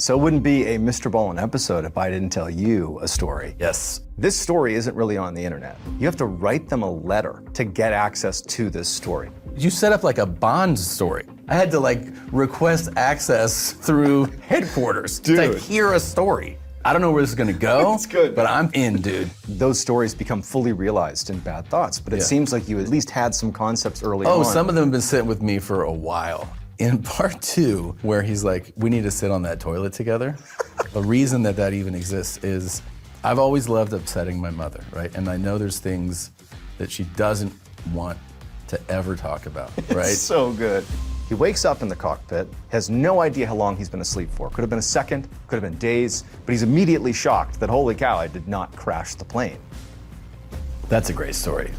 So it wouldn't be a MrBallen episode if I didn't tell you a story. Yes. This story isn't really on the internet. You have to write them a letter to get access to this story. You set up like a Bond story. I had to like request access through headquarters to hear a story. I don't know where this is gonna go, It's good. but I'm in, dude. Those stories become fully realized in Bad Thoughts, but it seems like you at least had some concepts early on. Oh, some of them have been sitting with me for a while. In part 2, where he's like, we need to sit on that toilet together, the reason that that even exists is I've always loved upsetting my mother, right? And I know there's things that she doesn't want to ever talk about, right? It's so good. He wakes up in the cockpit, has no idea how long he's been asleep for. Could have been a second, could have been days, but he's immediately shocked that, holy cow, I did not crash the plane. That's a great story.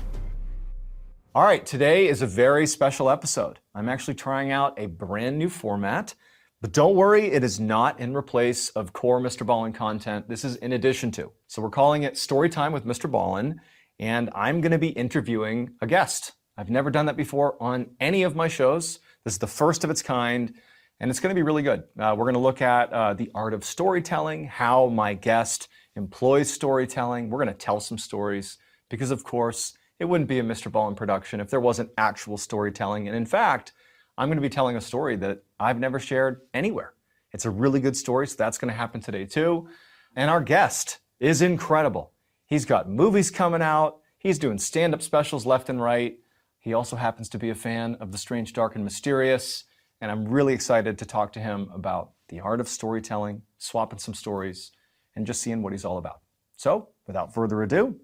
All right, today is a very special episode. I'm actually trying out a brand new format, but don't worry, it is not in replace of core MrBallen content. This is in addition to. So we're calling it Storytime with MrBallen, and I'm gonna be interviewing a guest. I've never done that before on any of my shows. This is the first of its kind, and it's gonna be really good. We're gonna look at the art of storytelling, how my guest employs storytelling. We're gonna tell some stories, because of course, it wouldn't be a MrBallen production if there wasn't actual storytelling. And in fact, I'm gonna be telling a story that I've never shared anywhere. It's a really good story, so that's gonna happen today too. And our guest is incredible. He's got movies coming out, he's doing stand-up specials left and right. He also happens to be a fan of The Strange, Dark, and Mysterious, and I'm really excited to talk to him about the art of storytelling, swapping some stories, and just seeing what he's all about. So, without further ado,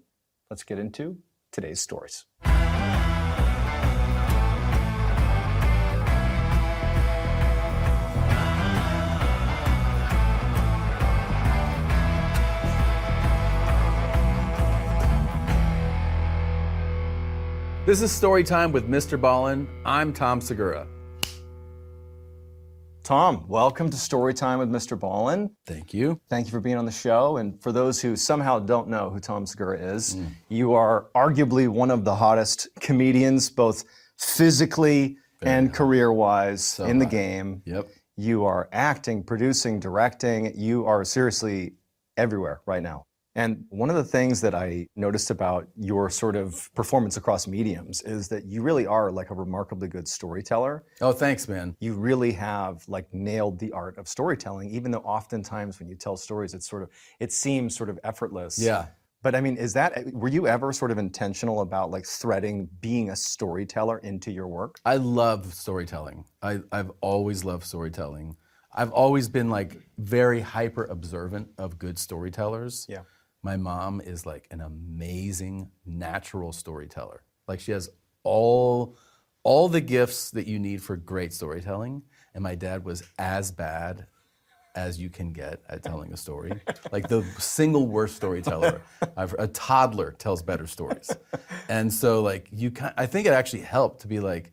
let's get into today's stories. This is Storytime with MrBallen. I'm Tom Segura. Tom, welcome to Storytime with MrBallen. Thank you. Thank you for being on the show. And for those who somehow don't know who Tom Segura is, you are arguably one of the hottest comedians, both physically and career-wise in the game. Yep. You are acting, producing, directing. You are seriously everywhere right now. And one of the things that I noticed about your sort of performance across mediums is that you really are like a remarkably good storyteller. Oh, thanks, man. You really have like nailed the art of storytelling, even though oftentimes when you tell stories, it seems sort of effortless. Yeah. But I mean, were you ever sort of intentional about like threading being a storyteller into your work? I love storytelling. I've always loved storytelling. I've always been like very hyper observant of good storytellers. Yeah. My mom is like an amazing natural storyteller. Like she has all the gifts that you need for great storytelling. And my dad was as bad as you can get at telling a story. Like the single worst storyteller. A toddler tells better stories. And so like I think it actually helped to be like,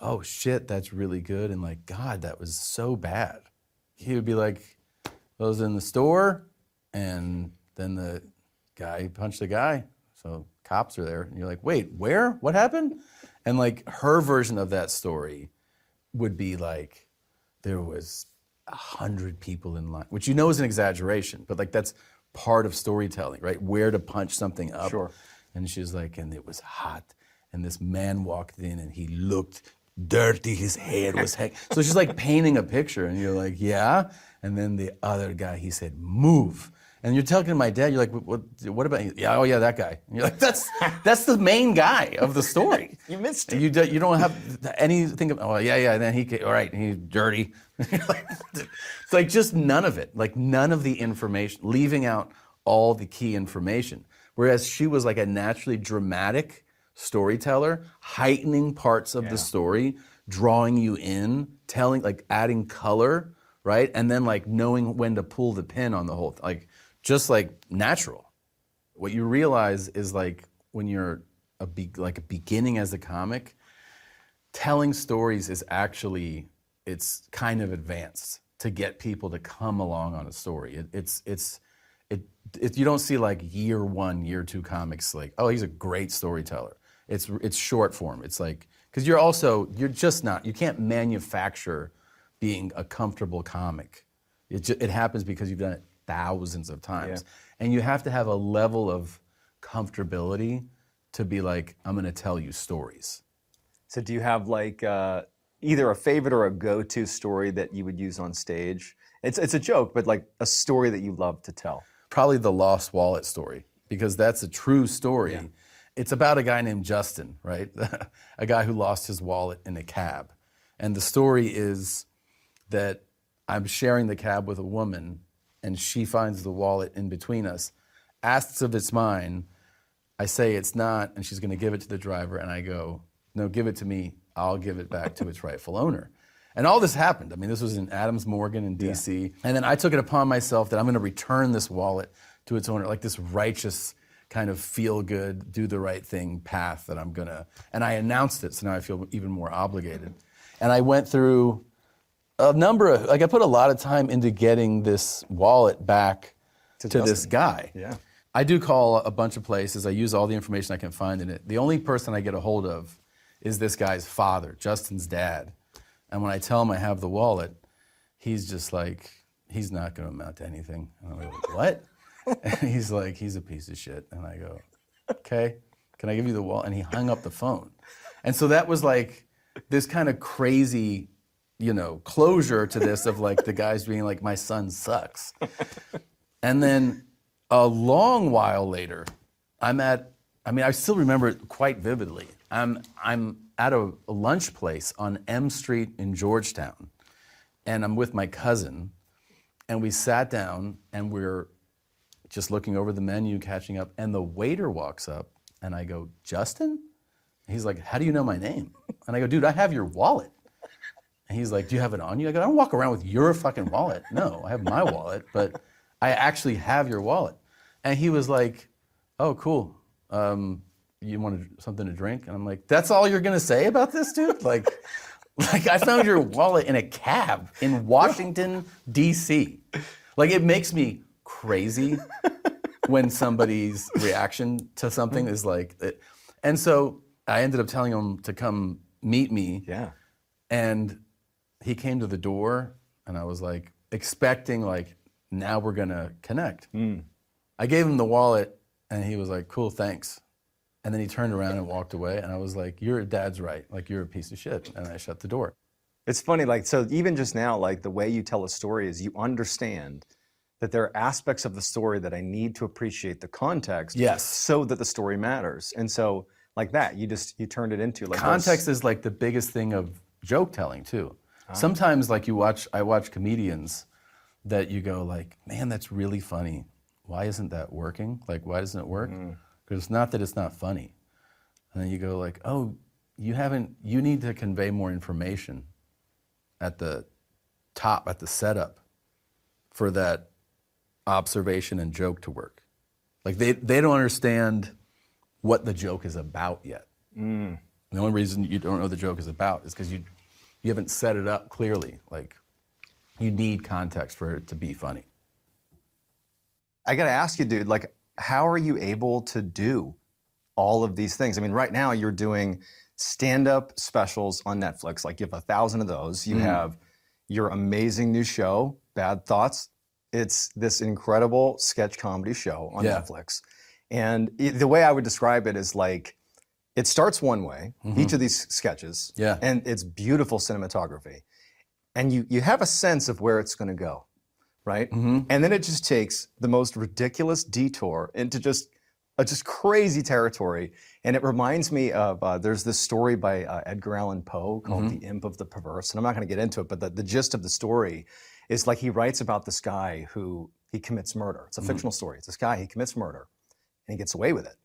oh shit, that's really good. And like, God, that was so bad. He would be like, I was in the store and then the guy punched the guy, so cops are there. And you're like, wait, where? What happened? And like her version of that story would be like, there was 100 people in line, which you know is an exaggeration, but like that's part of storytelling, right? Where to punch something up. Sure. And she's like, and it was hot. And this man walked in and he looked dirty, his head was hanging. So she's like painting a picture and you're like, yeah. And then the other guy, he said, move. And you're talking to my dad, you're like, what about you? Yeah, oh yeah, that guy. And you're like, that's the main guy of the story. You missed it. You don't have anything, oh yeah, and then all right, he's dirty. It's like just none of it, like none of the information, leaving out all the key information. Whereas she was like a naturally dramatic storyteller, heightening parts of the story, drawing you in, telling, like adding color, right? And then like knowing when to pull the pin on the whole, like just like natural. What you realize is like when you're like a beginning as a comic, telling stories is actually, it's kind of advanced to get people to come along on a story. You don't see like year 1, year 2 comics like, oh, he's a great storyteller. It's short form. It's like, because you're just not, you can't manufacture being a comfortable comic. It happens because you've done it thousands of times. And you have to have a level of comfortability to be like, I'm going to tell you stories. So do you have like either a favorite or a go-to story that you would use on stage? It's a joke, but like a story that you love to tell. Probably the lost wallet story, because that's a true story. Yeah. It's about a guy named Justin, right? A guy who lost his wallet in a cab. And the story is that I'm sharing the cab with a woman, and she finds the wallet in between us, asks if it's mine. I say it's not, and she's going to give it to the driver, and I go, no, give it to me. I'll give it back to its rightful owner. And all this happened. I mean, this was in Adams Morgan in D.C. Yeah. And then I took it upon myself that I'm going to return this wallet to its owner, like this righteous kind of feel-good, do the right thing path that I'm going to. And I announced it, so now I feel even more obligated. And I went through a number of, like I put a lot of time into getting this wallet back to this guy. Yeah. I do call a bunch of places. I use all the information I can find in it. The only person I get a hold of is this guy's father, Justin's dad. And when I tell him I have the wallet, he's just like, he's not going to amount to anything. And I'm like, what? And he's like, he's a piece of shit. And I go, okay, can I give you the wallet? And he hung up the phone. And so that was like this kind of crazy, closure to this of like the guys being like, my son sucks. And then a long while later, I still remember it quite vividly. I'm at a lunch place on M Street in Georgetown, and I'm with my cousin, and we sat down, and we're just looking over the menu, catching up, and the waiter walks up, and I go, Justin? And he's like, how do you know my name? And I go, dude, I have your wallet. And he's like, do you have it on you? I go, I don't walk around with your fucking wallet. No, I have my wallet, but I actually have your wallet. And he was like, oh, cool. You wanted something to drink? And I'm like, that's all you're gonna say about this, dude? Like I found your wallet in a cab in Washington, D.C. Like, it makes me crazy when somebody's reaction to something is like, and so I ended up telling him to come meet me. Yeah. And he came to the door, and I was like, expecting like, now we're gonna connect. I gave him the wallet, and he was like, cool, thanks. And then he turned around and walked away, and I was like, your dad's right, like, you're a piece of shit. And I shut the door. It's funny, like, so even just now, like, the way you tell a story is you understand that there are aspects of the story that I need to appreciate the context, yes, so that the story matters. And so, like that, you turned it into like context is like the biggest thing of joke telling too. Sometimes, like, I watch comedians that you go like, man, that's really funny. Why isn't that working? Like, why doesn't it work? Because it's not that it's not funny. And then you go like, oh, you need to convey more information at the top, at the setup, for that observation and joke to work. Like, they don't understand what the joke is about yet. The only reason you don't know what the joke is about is because you haven't set it up clearly. Like, you need context for it to be funny. I gotta ask you, dude, like, how are you able to do all of these things? I mean, right now you're doing stand-up specials on Netflix. Like, you have 1,000 of those. You have your amazing new show, Bad Thoughts. It's this incredible sketch comedy show on Netflix. And the way I would describe it is like, it starts one way, each of these sketches, and it's beautiful cinematography. And you have a sense of where it's gonna go, right? And then it just takes the most ridiculous detour into just crazy territory. And it reminds me of, there's this story by Edgar Allan Poe called The Imp of the Perverse. And I'm not gonna get into it, but the gist of the story is like, he writes about this guy who, he commits murder. It's a fictional story. It's this guy, he commits murder, and he gets away with it.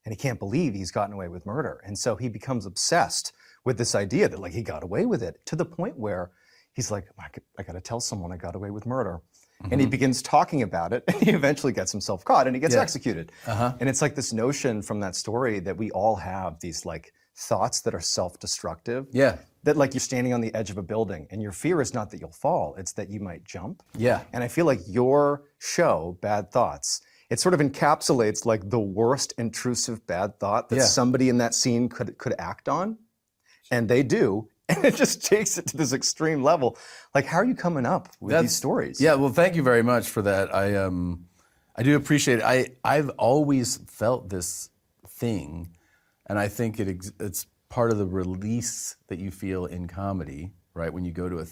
And he can't believe he's gotten away with murder. And so he becomes obsessed with this idea that, like, he got away with it, to the point where he's like, I gotta tell someone I got away with murder. And he begins talking about it, and he eventually gets himself caught, and he gets executed. And it's like this notion from that story that we all have these like thoughts that are self-destructive. That, like, you're standing on the edge of a building, and your fear is not that you'll fall, it's that you might jump. And I feel like your show, Bad Thoughts, it sort of encapsulates like the worst intrusive bad thought that somebody in that scene could act on. And they do, And it just takes it to this extreme level. Like, how are you coming up with these stories? Yeah, well, thank you very much for that. I do appreciate it. I've always felt this thing, and I think it's part of the release that you feel in comedy, right? When you go to a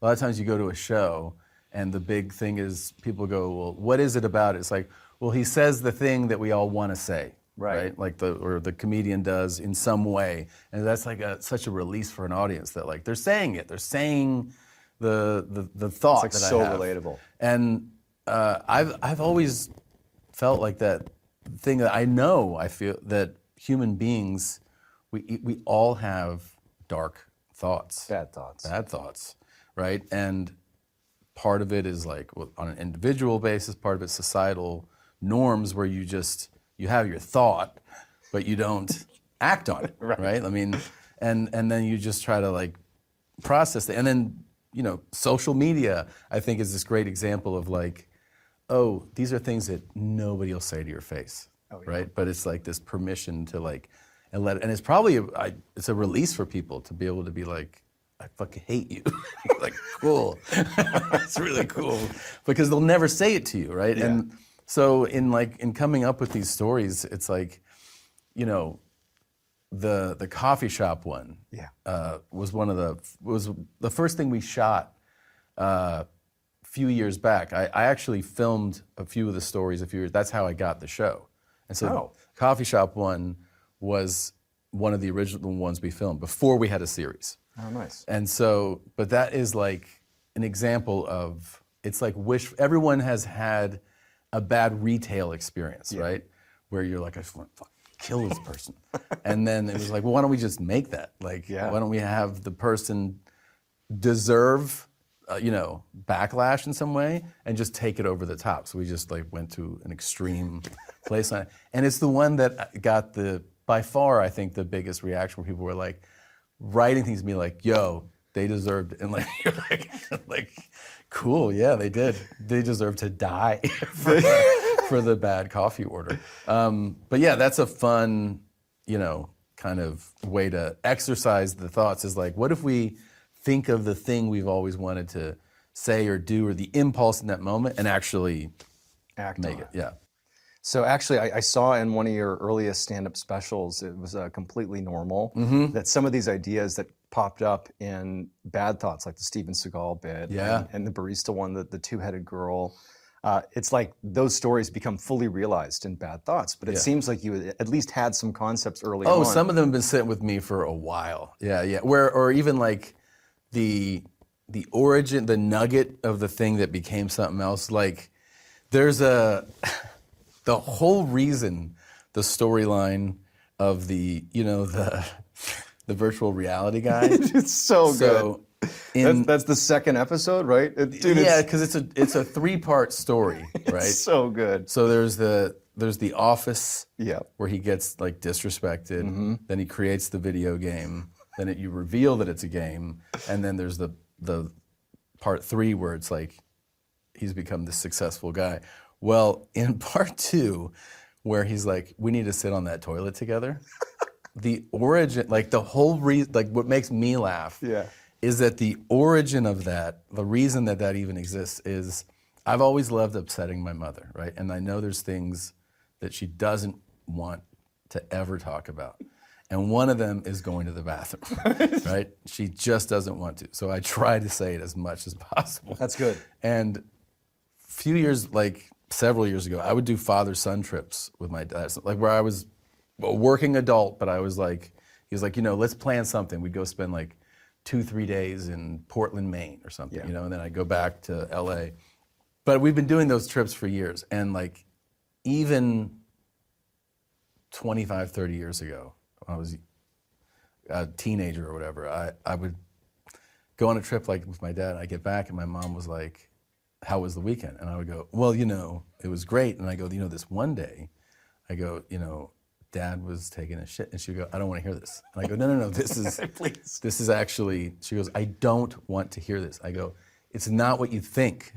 lot of times you go to a show, and the big thing is people go, well, what is it about it? It's like, well, he says the thing that we all want to say. Right, like the comedian does in some way, and that's like such a release for an audience that like they're saying it, they're saying the thought it's like that so I have. relatable. And I've always felt like that thing that I feel that human beings we all have dark thoughts, Bad thoughts, right? And part of it is like on an individual basis, part of it's societal norms where you have your thought, but you don't act on it, right? I mean, and then you just try to like process it. And then, social media, I think is this great example of like, oh, these are things that nobody will say to your face, right? But it's like this permission to like, and it's probably, it's a release for people to be able to be like, I fucking hate you. Like, cool. It's really cool. Because they'll never say it to you, right? Yeah. And so in coming up with these stories, it's like, the coffee shop one was was the first thing we shot a few years back. I actually filmed a few of the stories a few years. That's how I got the show. And so coffee shop one was one of the original ones we filmed before we had a series. Oh, nice. And so, but that is like an example of, it's like everyone has had a bad retail experience, right? Where you're like, I just want to fucking kill this person. And then it was like, well, why don't we just make that? Like, why don't we have the person deserve, backlash in some way and just take it over the top? So we just like went to an extreme place on it. And it's the one that got by far, I think, the biggest reaction where people were like writing things to me like, yo, they deserved it. And like, you're like, cool, yeah, they did. They deserve to die for the bad coffee order. But yeah, that's a fun, kind of way to exercise the thoughts is like, what if we think of the thing we've always wanted to say or do or the impulse in that moment and actually make it? Yeah. So actually, I saw in one of your earliest stand-up specials, it was Completely Normal, that some of these ideas that popped up in Bad Thoughts, like the Steven Seagal bit, and the barista one, the two-headed girl, it's like those stories become fully realized in Bad Thoughts. But it seems like you at least had some concepts early on. Oh, some of them have been sitting with me for a while. Yeah. Or even like the origin, the nugget of the thing that became something else. Like there's the whole reason the storyline of the virtual reality guy. It's so good. That's the second episode, right? Yeah, because it's a 3-part story, right? It's so good. So there's the office, Yeah. where he gets like disrespected. Then he creates the video game. Then you reveal that it's a game, and then there's the part 3 where it's like he's become this successful guy. Well, in part 2, where he's like, we need to sit on that toilet together. The origin, like the whole reason, like what makes me laugh, is that the origin of that, the reason that even exists is I've always loved upsetting my mother, right? And I know there's things that she doesn't want to ever talk about. And one of them is going to the bathroom, right? She just doesn't want to. So I try to say it as much as possible. That's good. And several years ago, I would do father-son trips with my dad, like where I was a working adult, but I was like, he was like, let's plan something. We'd go spend like 2-3 days in Portland, Maine or something, and then I'd go back to LA. But we've been doing those trips for years. And like even 25, 30 years ago, when I was a teenager or whatever, I would go on a trip like with my dad, and I get back and my mom was like, how was the weekend? And I would go, well, it was great. And I go, this one day, I go, Dad was taking a shit. And she would go, I don't want to hear this. And I go, no, this is, Please. This is actually, she goes, I don't want to hear this. I go, it's not what you think.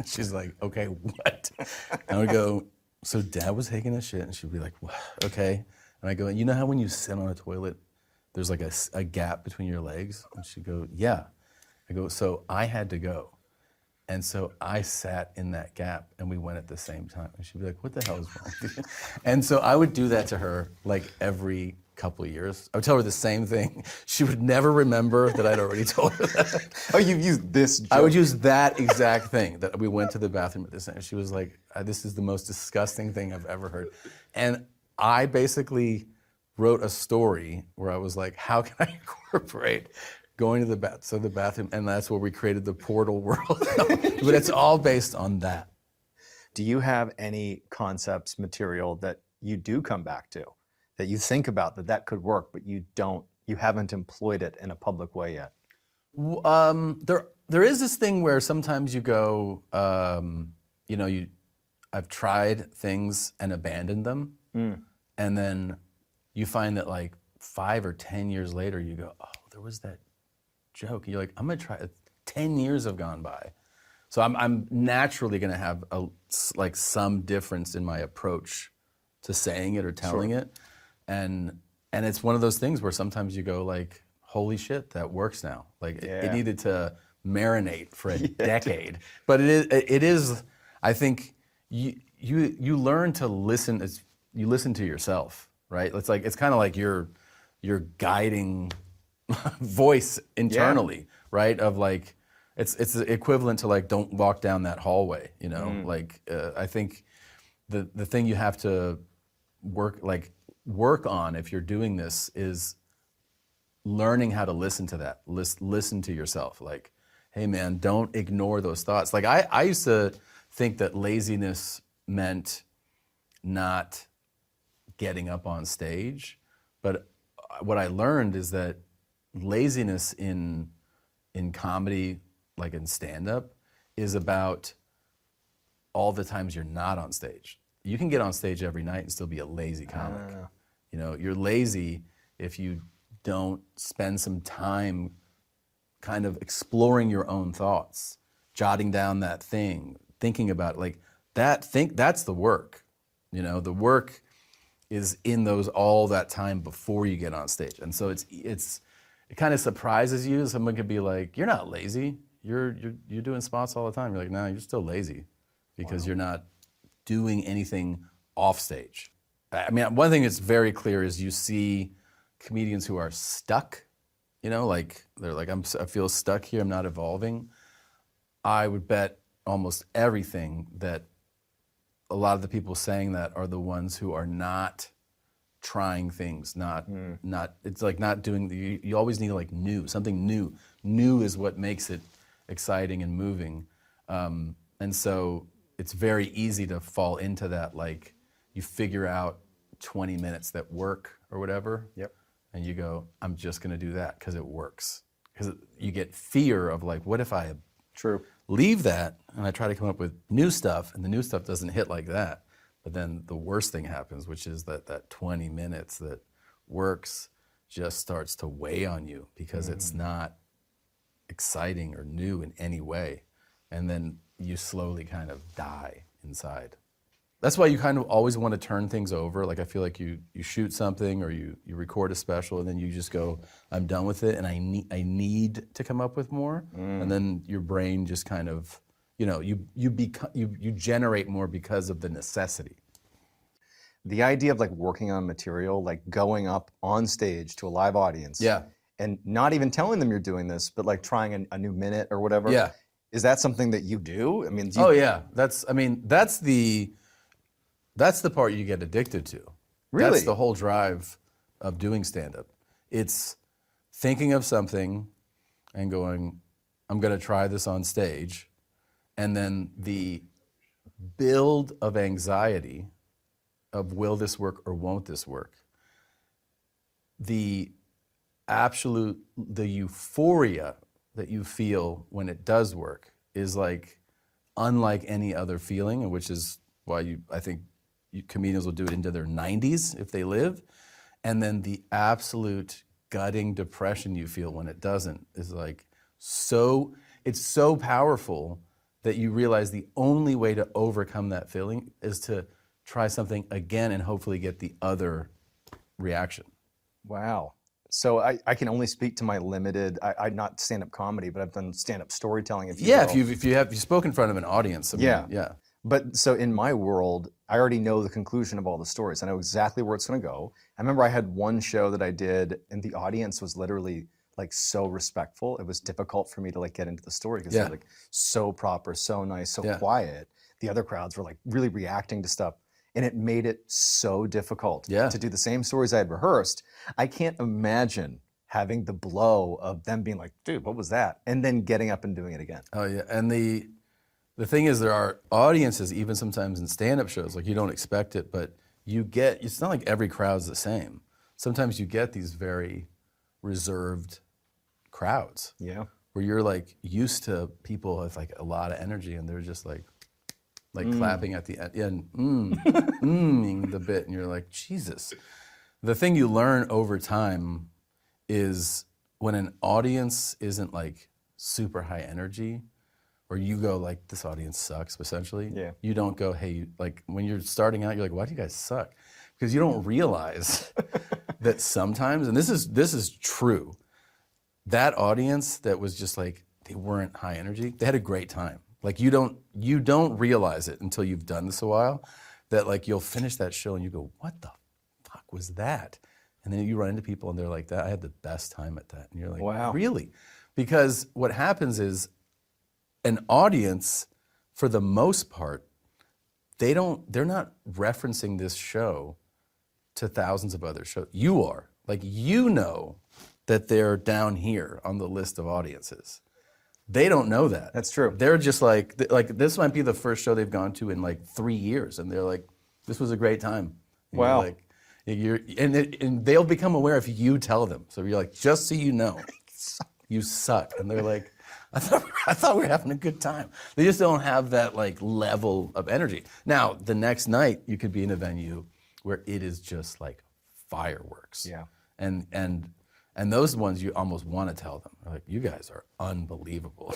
She's like, okay, what? And I would go, so Dad was taking a shit. And she'd be like, what? Okay. And I go, you know how when you sit on a toilet there's like a gap between your legs. And she'd go, yeah. I go, so I had to go. And so I sat in that gap and we went at the same time. And she'd be like, what the hell is wrong with you? And so I would do that to her like every couple of years. I would tell her the same thing. She would never remember that I'd already told her that. Oh, you've used this joke. I would use that exact thing, that we went to the bathroom at the same. She was like, this is the most disgusting thing I've ever heard. And I basically wrote a story where I was like, how can I incorporate going to the bathroom, and that's where we created the portal world. But it's all based on that. Do you have any concepts, material that you do come back to, that you think about that could work, but you haven't employed it in a public way yet? There is this thing where sometimes you go, I've tried things and abandoned them, and then you find that like 5 or 10 years later, you go, oh, there was that joke. And you're like, I'm gonna try it. 10 years have gone by. So I'm naturally gonna have some difference in my approach to saying it or telling it. And it's one of those things where sometimes you go like, holy shit, that works now. Like it needed to marinate for a decade. But it is, I think you learn to listen, you listen to yourself, right? It's kind of like your guiding voice internally, right? Of like, it's equivalent to like, don't walk down that hallway, you know? Like, I think the thing you have to work on if you're doing this is learning how to listen to that, listen to yourself. Like, hey man, don't ignore those thoughts. Like I used to think that laziness meant not getting up on stage, but what I learned is that laziness in comedy, like in stand-up, is about all the times you're not on stage. You can get on stage every night and still be a lazy comic. You know, you're lazy if you don't spend some time kind of exploring your own thoughts, jotting down that thing, thinking about it. Like that's the work. You know, the work is in all that time before you get on stage. And so it kind of surprises you. Someone could be like, you're not lazy. You're doing spots all the time. You're like, no, you're still lazy because you're not doing anything off stage. I mean, one thing that's very clear is you see comedians who are stuck, you know, like they're like, I feel stuck here, I'm not evolving. I would bet almost everything that a lot of the people saying that are the ones who are not trying things, not it's like not doing, you always need like something new. New is what makes it exciting and moving. And so it's very easy to fall into that, like you figure out 20 minutes that work or whatever. Yep. And you go, I'm just gonna do that because it works. Because you get fear of like, what if I leave that and I try to come up with new stuff and the new stuff doesn't hit like that. But then the worst thing happens, which is that 20 minutes that works just starts to weigh on you because it's not exciting or new in any way. And then you slowly kind of die inside. That's why you kind of always want to turn things over. Like I feel like you shoot something or you record a special and then you just go, I'm done with it and I need to come up with more. And then your brain just kind of, you know, you generate more because of the necessity. The idea of like working on material, like going up on stage to a live audience, and not even telling them you're doing this, but like trying a new minute or whatever. Yeah. Is that something that you do? I mean, oh yeah, that's the part you get addicted to. Really? That's the whole drive of doing stand-up. It's thinking of something and going, I'm gonna try this on stage, and then the build of anxiety of will this work or won't this work? The euphoria that you feel when it does work is like unlike any other feeling, which is why I think comedians will do it into their 90s if they live. And then the absolute gutting depression you feel when it doesn't is like it's so powerful that you realize the only way to overcome that feeling is to try something again and hopefully get the other reaction. Wow. So I can only speak to my limited, I'm not stand-up comedy, but I've done stand-up storytelling. If you Yeah, will. if you spoke in front of an audience, I mean, Yeah. yeah. But so in my world, I already know the conclusion of all the stories. I know exactly where it's going to go. I remember I had one show that I did, and the audience was literally like so respectful. It was difficult for me to like get into the story because Yeah. they're like so proper, so nice, so Yeah. quiet. The other crowds were like really reacting to stuff, and it made it so difficult Yeah. to do the same stories I had rehearsed. I can't imagine having the blow of them being like, "Dude, what was that?" and then getting up and doing it again. Oh yeah, and the thing is, there are audiences even sometimes in stand-up shows, like you don't expect it, but it's not like every crowd's the same. Sometimes you get these very reserved crowds Yeah. where you're like used to people with like a lot of energy and they're just like clapping at the end, the bit, and you're like, Jesus. The thing you learn over time is when an audience isn't like super high energy, or you go like, this audience sucks, essentially. Yeah. You don't go, hey, like when you're starting out, you're like, why do you guys suck? Because you don't realize that sometimes, and this is true, that audience that was just like, they weren't high energy, they had a great time. Like you don't realize it until you've done this a while, that like you'll finish that show and you go, what the fuck was that? And then you run into people and they're like, that I had the best time at that. And you're like, Wow. Really? Because what happens is an audience, for the most part, they're not referencing this show to thousands of other shows. You are. Like, you know that they're down here on the list of audiences. They don't know that. That's true. They're just like this might be the first show they've gone to in like 3 years, and they're like, this was a great time. And Wow. you're like, and they'll become aware if you tell them. So you're like, just so you know, you suck. And they're like, I thought we were having a good time. They just don't have that like level of energy. Now, the next night you could be in a venue where it is just like fireworks. Yeah. And those ones you almost want to tell them, like, you guys are unbelievable.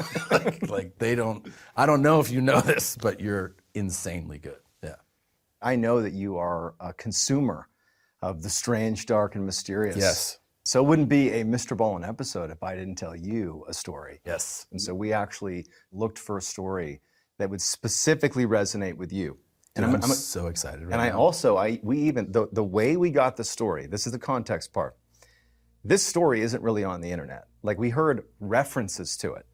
like they don't. I don't know if you know this, but you're insanely good. Yeah. I know that you are a consumer of the strange, dark, and mysterious. Yes. So it wouldn't be a MrBallen episode if I didn't tell you a story. Yes. And so we actually looked for a story that would specifically resonate with you. And I'm so excited right and now. We even, the way we got the story, this is the context part. This story isn't really on the internet. Like, we heard references to it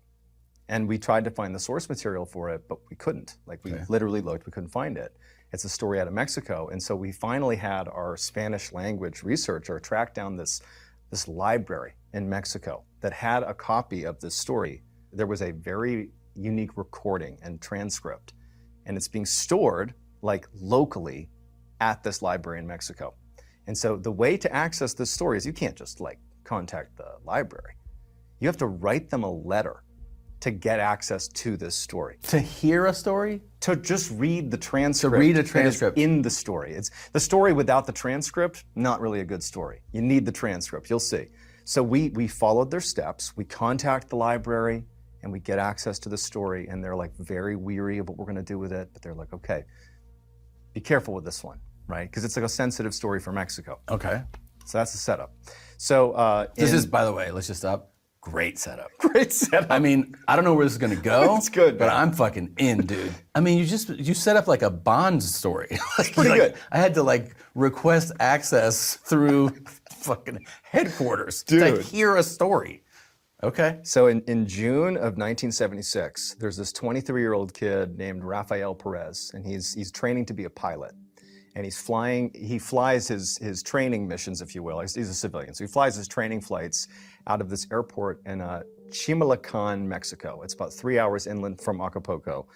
and we tried to find the source material for it, but we couldn't. Like, we literally looked, we couldn't find it. It's a story out of Mexico. And so we finally had our Spanish language researcher track down this library in Mexico that had a copy of this story. There was a very unique recording and transcript, and it's being stored like locally at this library in Mexico. And so the way to access this story is you can't just like contact the library. You have to write them a letter to get access to this story. To hear a story? To just read the transcript. To read a that is transcript. in the story. It's the story without the transcript, not really a good story. You need the transcript, you'll see. So we followed their steps, we contact the library, and we get access to the story, and they're like very weary of what we're gonna do with it, but they're like, okay, be careful with this one, right? Because it's like a sensitive story for Mexico. Okay. So that's the setup. So This is, by the way, let's just stop. Great setup. great setup. I mean, I don't know where this is gonna go. It's good, but man. I'm fucking in, dude. I mean, you set up like a Bond story. Like, pretty good. I had to like request access through fucking headquarters to Dude. hear a story. Okay. So in June of 1976, there's this 23-year-old kid named Rafael Perez, and he's training to be a pilot. And he flies his training missions, if you will. He's a civilian. So he flies his training flights out of this airport in Chimalacán, Mexico. It's about 3 hours inland from Acapulco.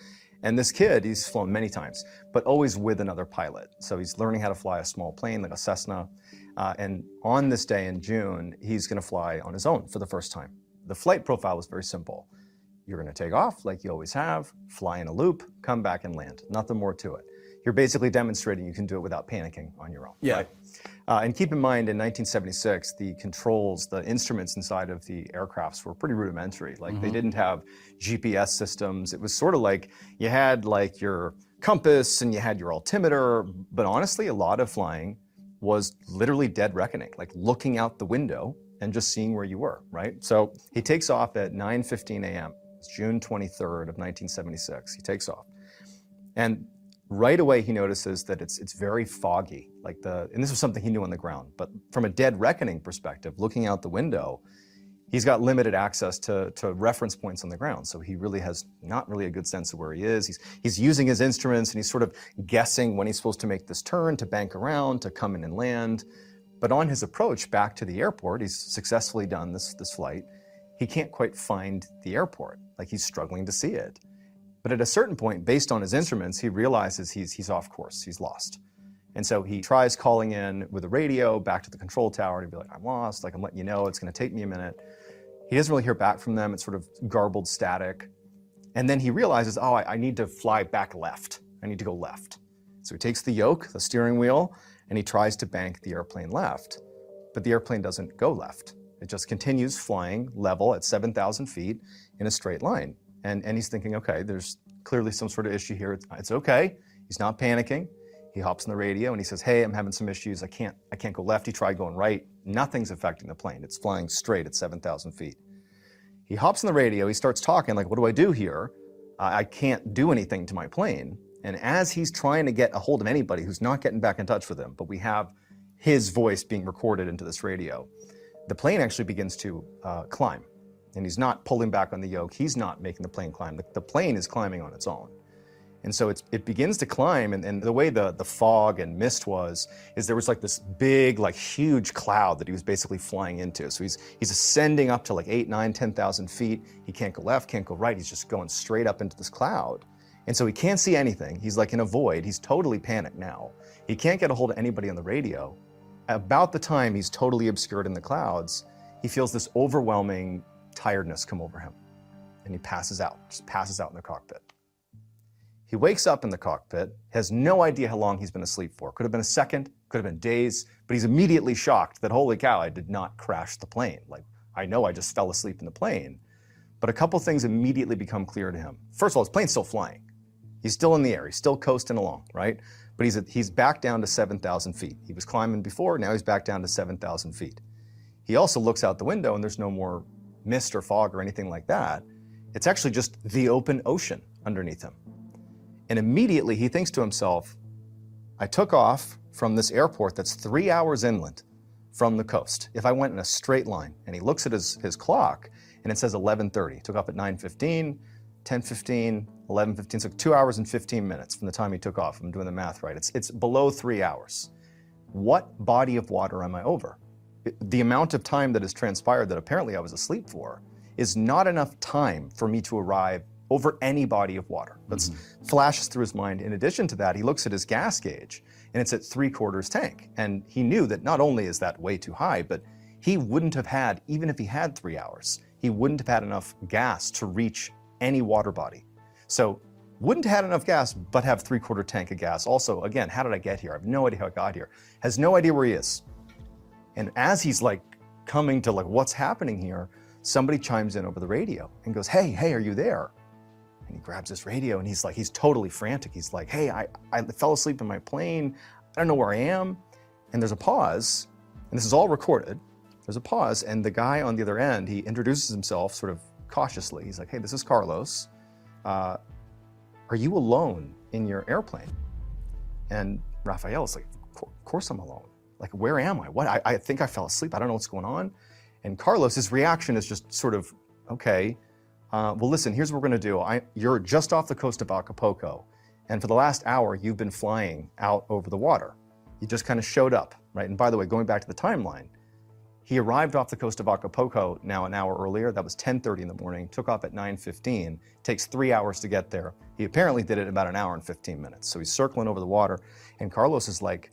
And this kid, he's flown many times, but always with another pilot. So he's learning how to fly a small plane, like a Cessna. And on this day in June, he's gonna fly on his own for the first time. The flight profile was very simple. You're gonna take off like you always have, fly in a loop, come back and land. Nothing more to it. You're basically demonstrating you can do it without panicking on your own. Yeah. Right? And keep in mind, in 1976, the controls, the instruments inside of the aircrafts were pretty rudimentary. Like, they didn't have GPS systems. It was sort of like you had like your compass and you had your altimeter, but honestly, a lot of flying was literally dead reckoning, like looking out the window and just seeing where you were, right? So he takes off at 9:15 a.m. It's June 23rd of 1976. He takes off. And right away he notices that it's very foggy, and this was something he knew on the ground, but from a dead reckoning perspective, looking out the window, he's got limited access to reference points on the ground. So he really has not really a good sense of where he is. He's using his instruments and he's sort of guessing when he's supposed to make this turn, to bank around, to come in and land. But on his approach back to the airport, he's successfully done this flight. He can't quite find the airport. He's struggling to see it. But at a certain point, based on his instruments, he realizes he's off course, he's lost. And so he tries calling in with a radio back to the control tower to be like, I'm lost, I'm letting you know, it's gonna take me a minute. He doesn't really hear back from them, it's sort of garbled static. And then he realizes, oh, I need to fly back left. I need to go left. So he takes the yoke, the steering wheel, and he tries to bank the airplane left. But the airplane doesn't go left. It just continues flying level at 7,000 feet in a straight line. And he's thinking, okay, there's clearly some sort of issue here. It's okay. He's not panicking. He hops on the radio and he says, hey, I'm having some issues. I can't go left. He tried going right. Nothing's affecting the plane. It's flying straight at 7,000 feet. He hops on the radio. He starts talking what do I do here? I can't do anything to my plane. And as he's trying to get a hold of anybody who's not getting back in touch with him, but we have his voice being recorded into this radio, the plane actually begins to climb. And he's not pulling back on the yoke. He's not making the plane climb. The plane is climbing on its own. And so it begins to climb, and the way the fog and mist is there was this big, huge cloud that he was basically flying into. So he's ascending up to 8, 9, 10,000 feet. He can't go left, can't go right. He's just going straight up into this cloud. And so he can't see anything. He's in a void. He's totally panicked now. He can't get a hold of anybody on the radio. About the time he's totally obscured in the clouds, he feels this overwhelming tiredness come over him, and he passes out in the cockpit. He wakes up in the cockpit, has no idea how long he's been asleep for. Could have been a second, could have been days, but he's immediately shocked that, holy cow, I did not crash the plane. I know I just fell asleep in the plane. But a couple things immediately become clear to him. First of all, his plane's still flying. He's still in the air, he's still coasting along, right? But he's back down to 7,000 feet. He was climbing before, now he's back down to 7,000 feet. He also looks out the window and there's no more mist or fog or anything like that. It's actually just the open ocean underneath him. And immediately he thinks to himself, I took off from this airport that's 3 hours inland from the coast. If I went in a straight line, and he looks at his clock and it says 11:30. Took off at 9:15, 10:15, 11:15, so 2 hours and 15 minutes from the time he took off. I'm doing the math right. It's below 3 hours. What body of water am I over? The amount of time that has transpired that apparently I was asleep for is not enough time for me to arrive over any body of water. That flashes through his mind. In addition to that, he looks at his gas gauge and it's at 3/4 tank. And he knew that not only is that way too high, but he wouldn't have had, even if he had 3 hours, he wouldn't have had enough gas to reach any water body. So wouldn't have had enough gas, but have 3/4 tank of gas. Also, again, how did I get here? I have no idea how I got here. Has no idea where he is. And as he's coming to what's happening here, somebody chimes in over the radio and goes, hey, are you there? And he grabs his radio and he's totally frantic. He's like, hey, I fell asleep in my plane. I don't know where I am. And there's a pause, and this is all recorded. There's a pause, and the guy on the other end, he introduces himself sort of cautiously. He's like, hey, this is Carlos. Are you alone in your airplane? And Raphael's like, of course I'm alone. Where am I? What? I think I fell asleep. I don't know what's going on. And Carlos's reaction is just sort of, okay, well, listen, here's what we're gonna do. You're just off the coast of Acapulco, and for the last hour, you've been flying out over the water. You just kind of showed up, right? And by the way, going back to the timeline, he arrived off the coast of Acapulco now an hour earlier. That was 10:30 in the morning, took off at 9:15. Takes 3 hours to get there. He apparently did it in about an hour and 15 minutes. So he's circling over the water, and Carlos is like,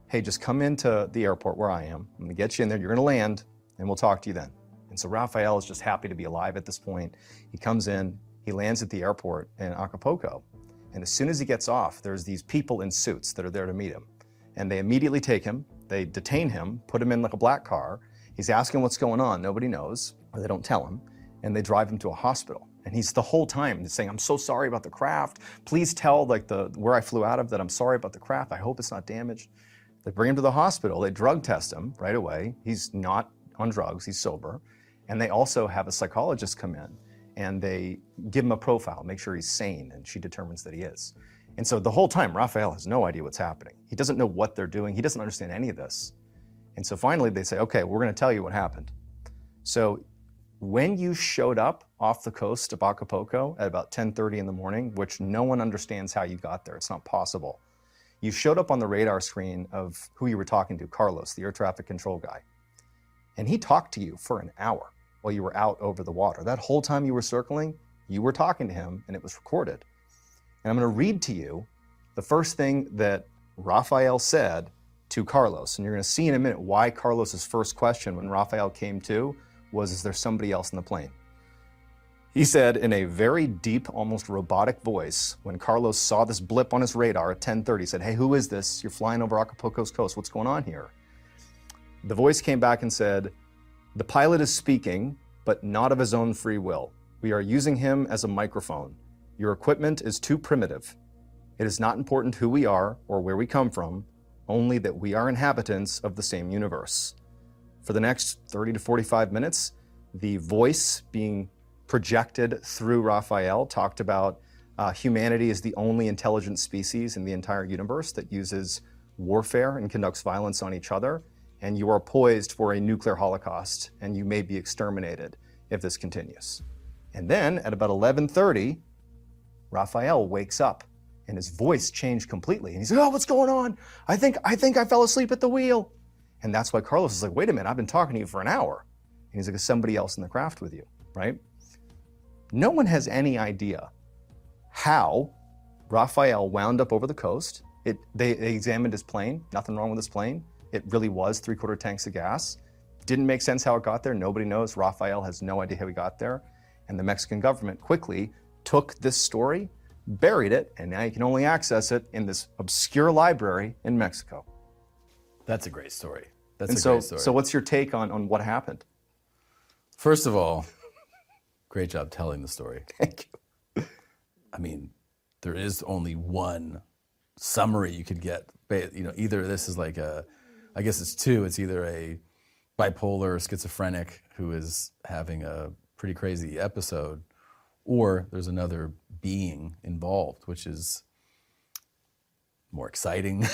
hey, just come into the airport where I am. I'm gonna get you in there, you're gonna land, and we'll talk to you then. And so Raphael is just happy to be alive at this point. He comes in, he lands at the airport in Acapulco, and as soon as he gets off, there's these people in suits that are there to meet him. And they immediately take him, they detain him, put him in a black car. He's asking what's going on, nobody knows, or they don't tell him, and they drive him to a hospital. And he's the whole time saying, I'm so sorry about the craft. Please tell where I flew out of that I'm sorry about the craft. I hope it's not damaged. They bring him to the hospital, they drug test him right away. He's not on drugs, he's sober. And they also have a psychologist come in and they give him a profile, make sure he's sane, and she determines that he is. And so the whole time, Raphael has no idea what's happening. He doesn't know what they're doing. He doesn't understand any of this. And so finally they say, okay, we're gonna tell you what happened. So when you showed up off the coast of Acapulco at about 10:30 in the morning, which no one understands how you got there, it's not possible. You showed up on the radar screen of who you were talking to, Carlos, the air traffic control guy. And he talked to you for an hour while you were out over the water. That whole time you were circling, you were talking to him and it was recorded. And I'm gonna read to you the first thing that Raphael said to Carlos. And you're gonna see in a minute why Carlos's first question when Raphael came to was, is there somebody else in the plane? He said in a very deep, almost robotic voice, when Carlos saw this blip on his radar at 10:30, he said, hey, who is this? You're flying over Acapulco's coast, what's going on here? The voice came back and said, the pilot is speaking, but not of his own free will. We are using him as a microphone. Your equipment is too primitive. It is not important who we are or where we come from, only that we are inhabitants of the same universe. For the next 30 to 45 minutes, the voice being projected through Raphael talked about humanity is the only intelligent species in the entire universe that uses warfare and conducts violence on each other. And you are poised for a nuclear holocaust, and you may be exterminated if this continues. And then at about 11:30, Raphael wakes up, and his voice changed completely. And he's like, oh, what's going on? I think I fell asleep at the wheel. And that's why Carlos is like, wait a minute, I've been talking to you for an hour. And he's like, is somebody else in the craft with you, right? No one has any idea how Raphael wound up over the coast. They examined his plane, nothing wrong with his plane. It really was 3/4 tanks of gas. Didn't make sense how it got there. Nobody knows. Raphael has no idea how he got there. And the Mexican government quickly took this story, buried it, and now you can only access it in this obscure library in Mexico. That's a great story. That's And a great story. so what's your take on what happened? First of all, great job telling the story. Thank you. I mean, there is only one summary you could get. Either this is like I guess it's two. It's either a bipolar or schizophrenic who is having a pretty crazy episode, or there's another being involved, which is more exciting,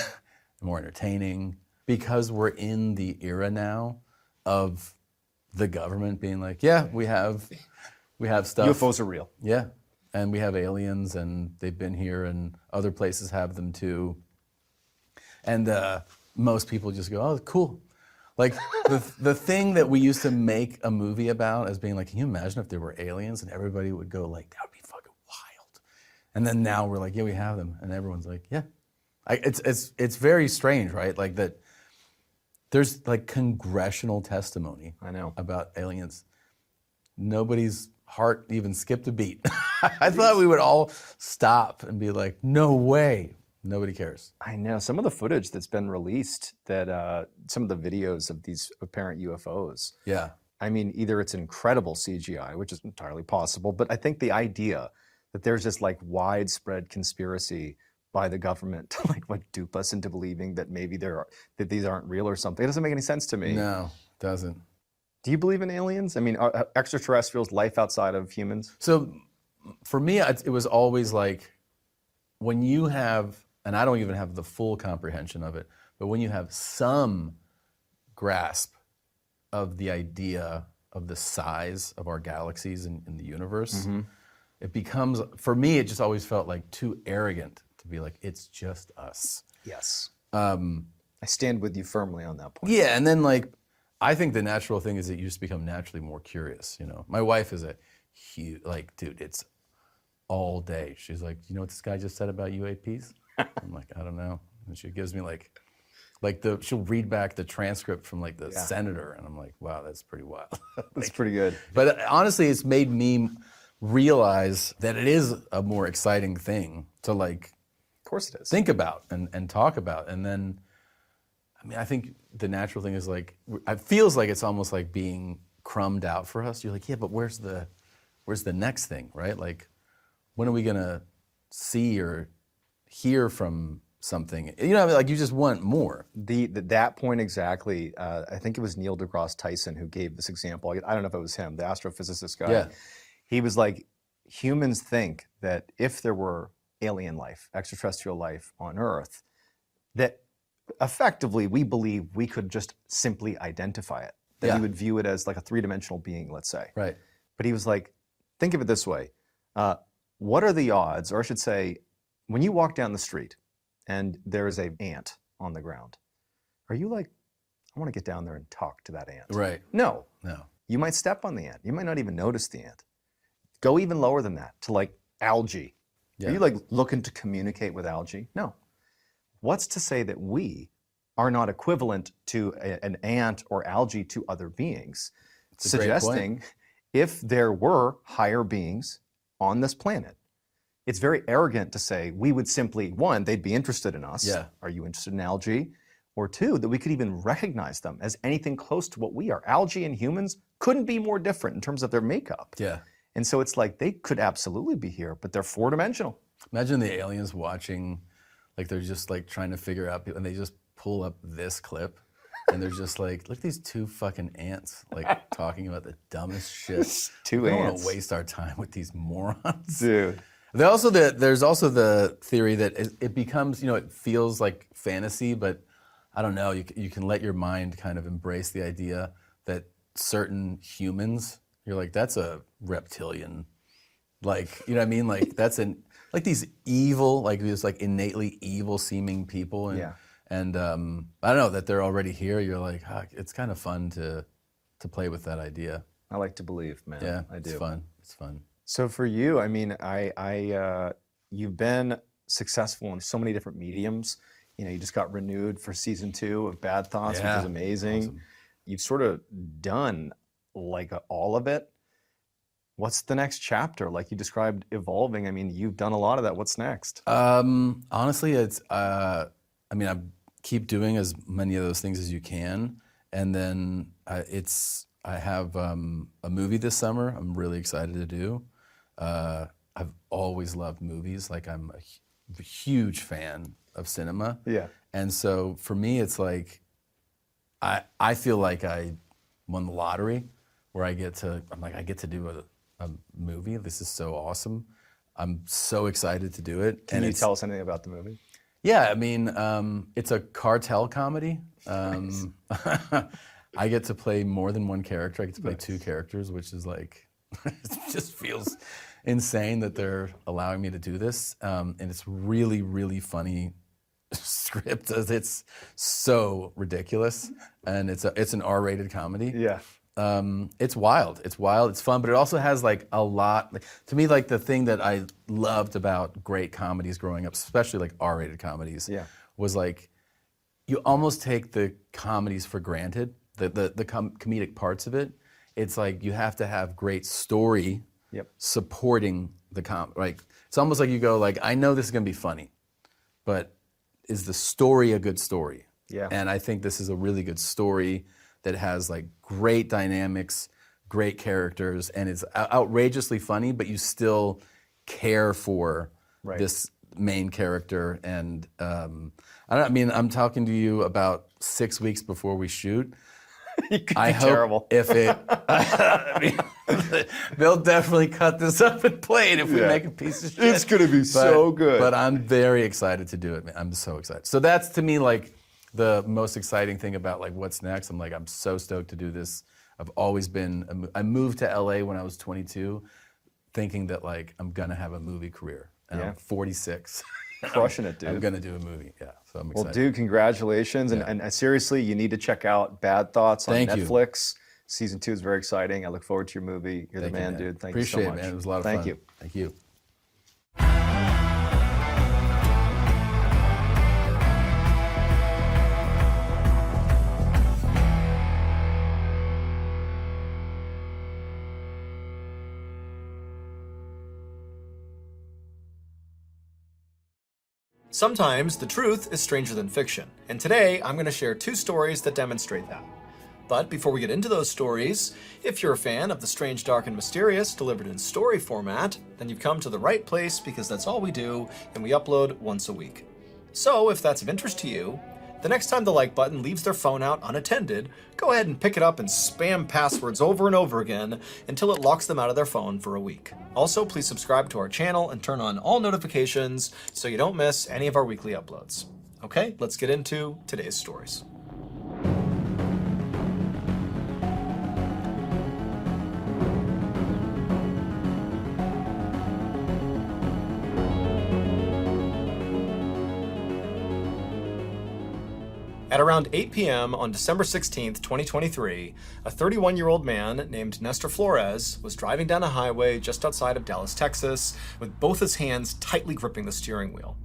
more entertaining, because we're in the era now of the government being like, yeah, we have stuff. UFOs are real. Yeah, and we have aliens, and they've been here, and other places have them too. And most people just go, oh, cool. Like the thing that we used to make a movie about as being like, can you imagine if there were aliens? And everybody would go like, that would be fucking wild. And then now we're like, yeah, we have them. And everyone's like, yeah. It's very strange, right? Like that there's like congressional testimony I know. about aliens. Nobody's heart even skipped a beat. I thought we would all stop and be like, no way. Nobody cares. I know. Some of the footage that's been released, that some of the videos of these apparent UFOs. Yeah. I mean, either it's incredible CGI, which is entirely possible, but I think the idea that there's this like widespread conspiracy by the government to like what dupe us into believing that maybe that these aren't real or something, it doesn't make any sense to me. No, it doesn't. Do you believe in aliens? I mean, are extraterrestrials, life outside of humans? So for me, it was always like when you have, and I don't even have the full comprehension of it, but when you have some grasp of the idea of the size of our galaxies in the universe, it becomes, for me, it just always felt like too arrogant to be like, it's just us. Yes. I stand with you firmly on that point. Yeah, and then like, I think the natural thing is that you just become naturally more curious, you know? My wife is a huge, like, dude, it's all day. She's like, you know what this guy just said about UAPs? I'm like, I don't know. And she gives me like she'll read back the transcript from like the senator, and I'm like, wow, that's pretty wild. That's pretty good. But honestly, it's made me realize that it is a more exciting thing to like, Of course it is. think about and talk about. And then, I mean, I think the natural thing is like, it feels like it's almost like being crumbed out for us. You're like, yeah, but where's the next thing, right? Like, when are we gonna see or hear from something. You know, like you just want more. That point exactly. I think it was Neil deGrasse Tyson who gave this example. I don't know if it was him, the astrophysicist guy. Yeah. He was like, humans think that if there were alien life, extraterrestrial life on Earth, that effectively we believe we could just simply identify it. That we would view it as like a three-dimensional being, let's say. Right. But he was like, think of it this way. What are the odds, or I should say, when you walk down the street and there is an ant on the ground, are you like, I want to get down there and talk to that ant? Right. No. No. You might step on the ant. You might not even notice the ant. Go even lower than that to like algae. Yeah. Are you like looking to communicate with algae? No. What's to say that we are not equivalent to an ant or algae to other beings? That's a great point. Suggesting if there were higher beings on this planet, it's very arrogant to say we would simply, one, they'd be interested in us. Yeah. Are you interested in algae? Or two, that we could even recognize them as anything close to what we are. Algae and humans couldn't be more different in terms of their makeup. Yeah. And so it's like they could absolutely be here, but they're four-dimensional. Imagine the aliens watching, like they're just like trying to figure out people, and they just pull up this clip, and they're just like, look at these two fucking ants, like talking about the dumbest shit. Two We don't want ants. to waste our time with these morons. Dude. There's also the theory that it becomes, you know, it feels like fantasy, but I don't know, you can let your mind kind of embrace the idea that certain humans, you're like, that's a reptilian. Like, you know what I mean? Like that's like these evil, like these like innately evil seeming people. And, Yeah. and I don't know, that they're already here. You're like, it's kind of fun to play with that idea. I like to believe, man. Yeah, I do. it's fun. It's fun. So for you, I mean, you've been successful in so many different mediums. You know, you just got renewed for season 2 of Bad Thoughts, Yeah, which is amazing. awesome. You've sort of done like all of it. What's the next chapter? Like you described evolving. I mean, you've done a lot of that. What's next? Honestly, it's, I mean, I keep doing as many of those things as you can. And then I have a movie this summer I'm really excited to do. I've always loved movies. Like I'm a huge fan of cinema. Yeah. And so for me, it's like, I feel like I won the lottery where I get to do a movie. This is so awesome. I'm so excited to do it. Can you tell us anything about the movie? Yeah, I mean, it's a cartel comedy. I get to play more than one character. I get to play 2 characters, which is like, it just feels insane that they're allowing me to do this. And it's really, really funny script. It's so ridiculous, and it's an R-rated comedy. Yeah. It's wild. It's wild. It's fun, but it also has like a lot. Like, to me, like the thing that I loved about great comedies growing up, especially like R-rated comedies, was like you almost take the comedies for granted. The comedic parts of it. It's like you have to have great story supporting the like it's almost like you go like, I know this is gonna be funny, but is the story a good story? Yeah. And I think this is a really good story that has like great dynamics, great characters, and it's outrageously funny, but you still care for this main character. And I mean, I'm talking to you about 6 weeks before we shoot. I hope terrible. If it, I mean, they'll definitely cut this up and play it if we make a piece of shit. It's gonna be so good. But I'm very excited to do it, man. I'm so excited. So that's to me like the most exciting thing about like what's next. I'm like, I'm so stoked to do this. I've always been, I moved to LA when I was 22, thinking that like I'm gonna have a movie career. And I'm 46. Crushing it, dude. I'm gonna do a movie, so I'm excited. Well, dude, congratulations. And seriously, you need to check out Bad Thoughts on Netflix. Season 2 is very exciting. I look forward to your movie. You're the man, dude. Thank you so much. Appreciate it, man. It was a lot of fun. Thank you. Thank you. Sometimes the truth is stranger than fiction, and today I'm going to share 2 stories that demonstrate that. But before we get into those stories, if you're a fan of the strange, dark, and mysterious delivered in story format, then you've come to the right place because that's all we do, and we upload once a week. So if that's of interest to you, the next time the like button leaves their phone out unattended, go ahead and pick it up and spam passwords over and over again until it locks them out of their phone for a week. Also, please subscribe to our channel and turn on all notifications so you don't miss any of our weekly uploads. Okay, let's get into today's stories. At around 8 p.m. on December 16th, 2023, a 31-year-old man named Nestor Flores was driving down a highway just outside of Dallas, Texas, with both his hands tightly gripping the steering wheel.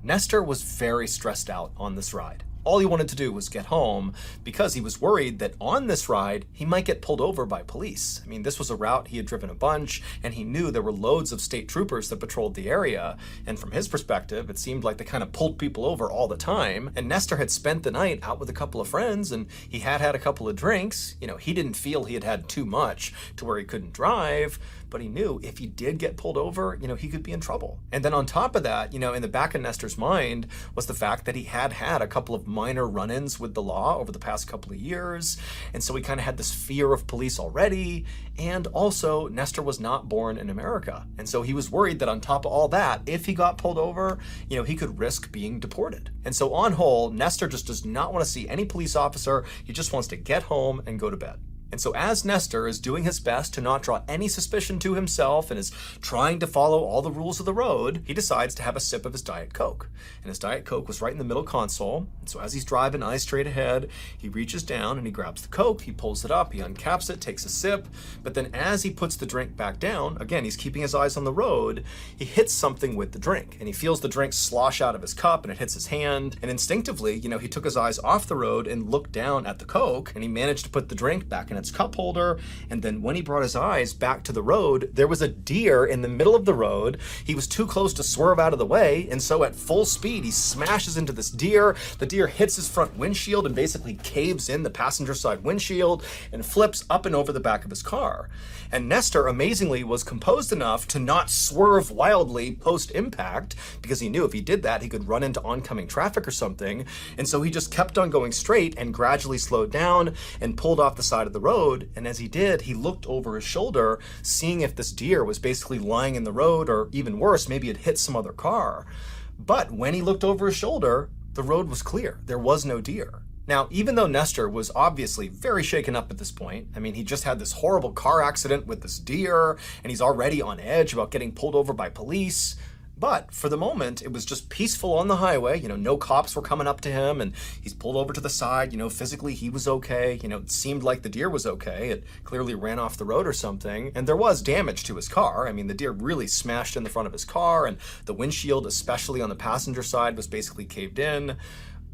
Nestor was very stressed out on this ride. All he wanted to do was get home because he was worried that on this ride, he might get pulled over by police. I mean, this was a route he had driven a bunch, and he knew there were loads of state troopers that patrolled the area. And from his perspective, it seemed like they kind of pulled people over all the time. And Nestor had spent the night out with a couple of friends, and he had had a couple of drinks. You know, he didn't feel he had had too much to where he couldn't drive, but he knew if he did get pulled over, he could be in trouble. And then on top of that, in the back of Nestor's mind was the fact that he had had a couple of minor run-ins with the law over the past couple of years. And so he kind of had this fear of police already. And also, Nestor was not born in America. And so he was worried that on top of all that, if he got pulled over, he could risk being deported. And so on whole, Nestor just does not want to see any police officer. He just wants to get home and go to bed. And so as Nestor is doing his best to not draw any suspicion to himself and is trying to follow all the rules of the road, he decides to have a sip of his Diet Coke. And his Diet Coke was right in the middle console. And so as he's driving eyes straight ahead, he reaches down and he grabs the Coke, he pulls it up, he uncaps it, takes a sip. But then as he puts the drink back down, again, he's keeping his eyes on the road, he hits something with the drink. And he feels the drink slosh out of his cup and it hits his hand. And instinctively, he took his eyes off the road and looked down at the Coke, and he managed to put the drink back in its cup holder. And then when he brought his eyes back to the road, there was a deer in the middle of the road. He was too close to swerve out of the way, and so at full speed he smashes into this deer. The deer hits his front windshield and basically caves in the passenger side windshield and flips up and over the back of his car. And Nestor amazingly was composed enough to not swerve wildly post-impact, because he knew if he did that he could run into oncoming traffic or something. And so he just kept on going straight and gradually slowed down and pulled off the side of the road. And as he did, he looked over his shoulder, seeing if this deer was basically lying in the road, or even worse, maybe it hit some other car. But when he looked over his shoulder, the road was clear. There was no deer. Now, even though Nestor was obviously very shaken up at this point, I mean, he just had this horrible car accident with this deer, and he's already on edge about getting pulled over by police. But for the moment, it was just peaceful on the highway. No cops were coming up to him, and he's pulled over to the side. Physically he was okay. It seemed like the deer was okay. It clearly ran off the road or something. And there was damage to his car. I mean, the deer really smashed in the front of his car, and the windshield, especially on the passenger side, was basically caved in.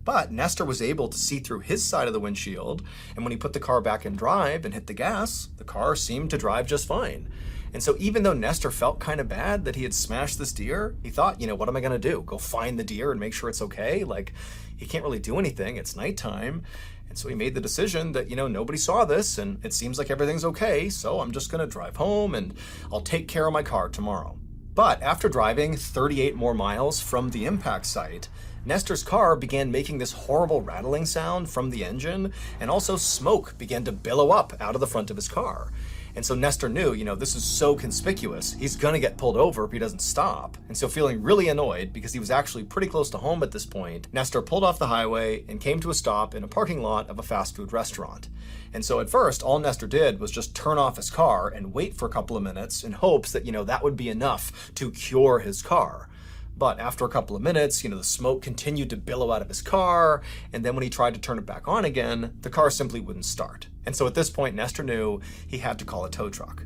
But Nestor was able to see through his side of the windshield, and when he put the car back in drive and hit the gas, the car seemed to drive just fine. And so even though Nestor felt kind of bad that he had smashed this deer, he thought, what am I going to do? Go find the deer and make sure it's okay? Like, he can't really do anything. It's nighttime. And so he made the decision that, nobody saw this and it seems like everything's okay. So I'm just going to drive home and I'll take care of my car tomorrow. But after driving 38 more miles from the impact site, Nestor's car began making this horrible rattling sound from the engine, and also smoke began to billow up out of the front of his car. And so Nestor knew, this is so conspicuous, he's gonna get pulled over if he doesn't stop. And so feeling really annoyed, because he was actually pretty close to home at this point, Nestor pulled off the highway and came to a stop in a parking lot of a fast food restaurant. And so at first, all Nestor did was just turn off his car and wait for a couple of minutes in hopes that, that would be enough to cure his car. But after a couple of minutes, the smoke continued to billow out of his car, and then when he tried to turn it back on again, the car simply wouldn't start. And so at this point, Nestor knew he had to call a tow truck.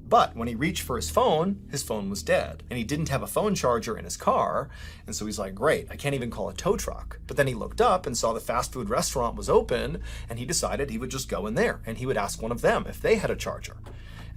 But when he reached for his phone was dead, and he didn't have a phone charger in his car, and so he's like, great, I can't even call a tow truck. But then he looked up and saw the fast food restaurant was open, and he decided he would just go in there, and he would ask one of them if they had a charger.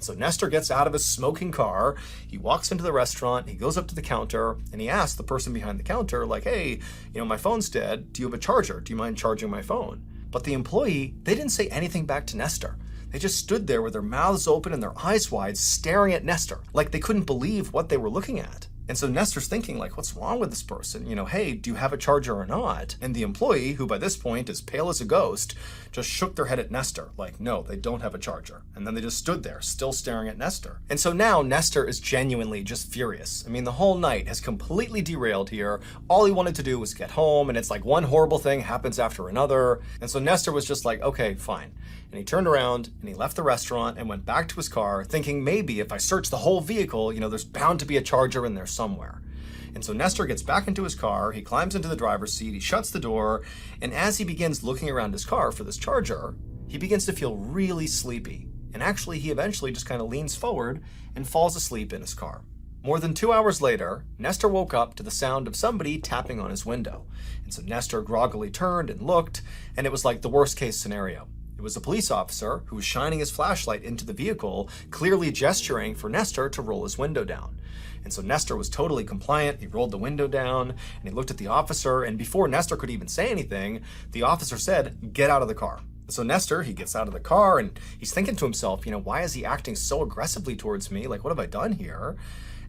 So Nestor gets out of his smoking car, he walks into the restaurant, he goes up to the counter, and he asks the person behind the counter, like, hey, my phone's dead, do you have a charger? Do you mind charging my phone? But the employee, they didn't say anything back to Nestor. They just stood there with their mouths open and their eyes wide, staring at Nestor, like they couldn't believe what they were looking at. And so Nestor's thinking, like, what's wrong with this person? Hey, do you have a charger or not? And the employee, who by this point is pale as a ghost, just shook their head at Nestor, like, no, they don't have a charger. And then they just stood there, still staring at Nestor. And so now Nestor is genuinely just furious. I mean, the whole night has completely derailed here. All he wanted to do was get home, and it's like one horrible thing happens after another. And so Nestor was just like, okay, fine. And he turned around and he left the restaurant and went back to his car, thinking maybe if I search the whole vehicle, there's bound to be a charger in there somewhere. And so Nestor gets back into his car, he climbs into the driver's seat, he shuts the door, and as he begins looking around his car for this charger, he begins to feel really sleepy. And actually, he eventually just kind of leans forward and falls asleep in his car. More than 2 hours later, Nestor woke up to the sound of somebody tapping on his window. And so Nestor groggily turned and looked, and it was like the worst case scenario. It was a police officer who was shining his flashlight into the vehicle, clearly gesturing for Nestor to roll his window down. And so Nestor was totally compliant. He rolled the window down and he looked at the officer. And before Nestor could even say anything, the officer said, "Get out of the car." So Nestor, he gets out of the car and he's thinking to himself, why is he acting so aggressively towards me? Like, what have I done here?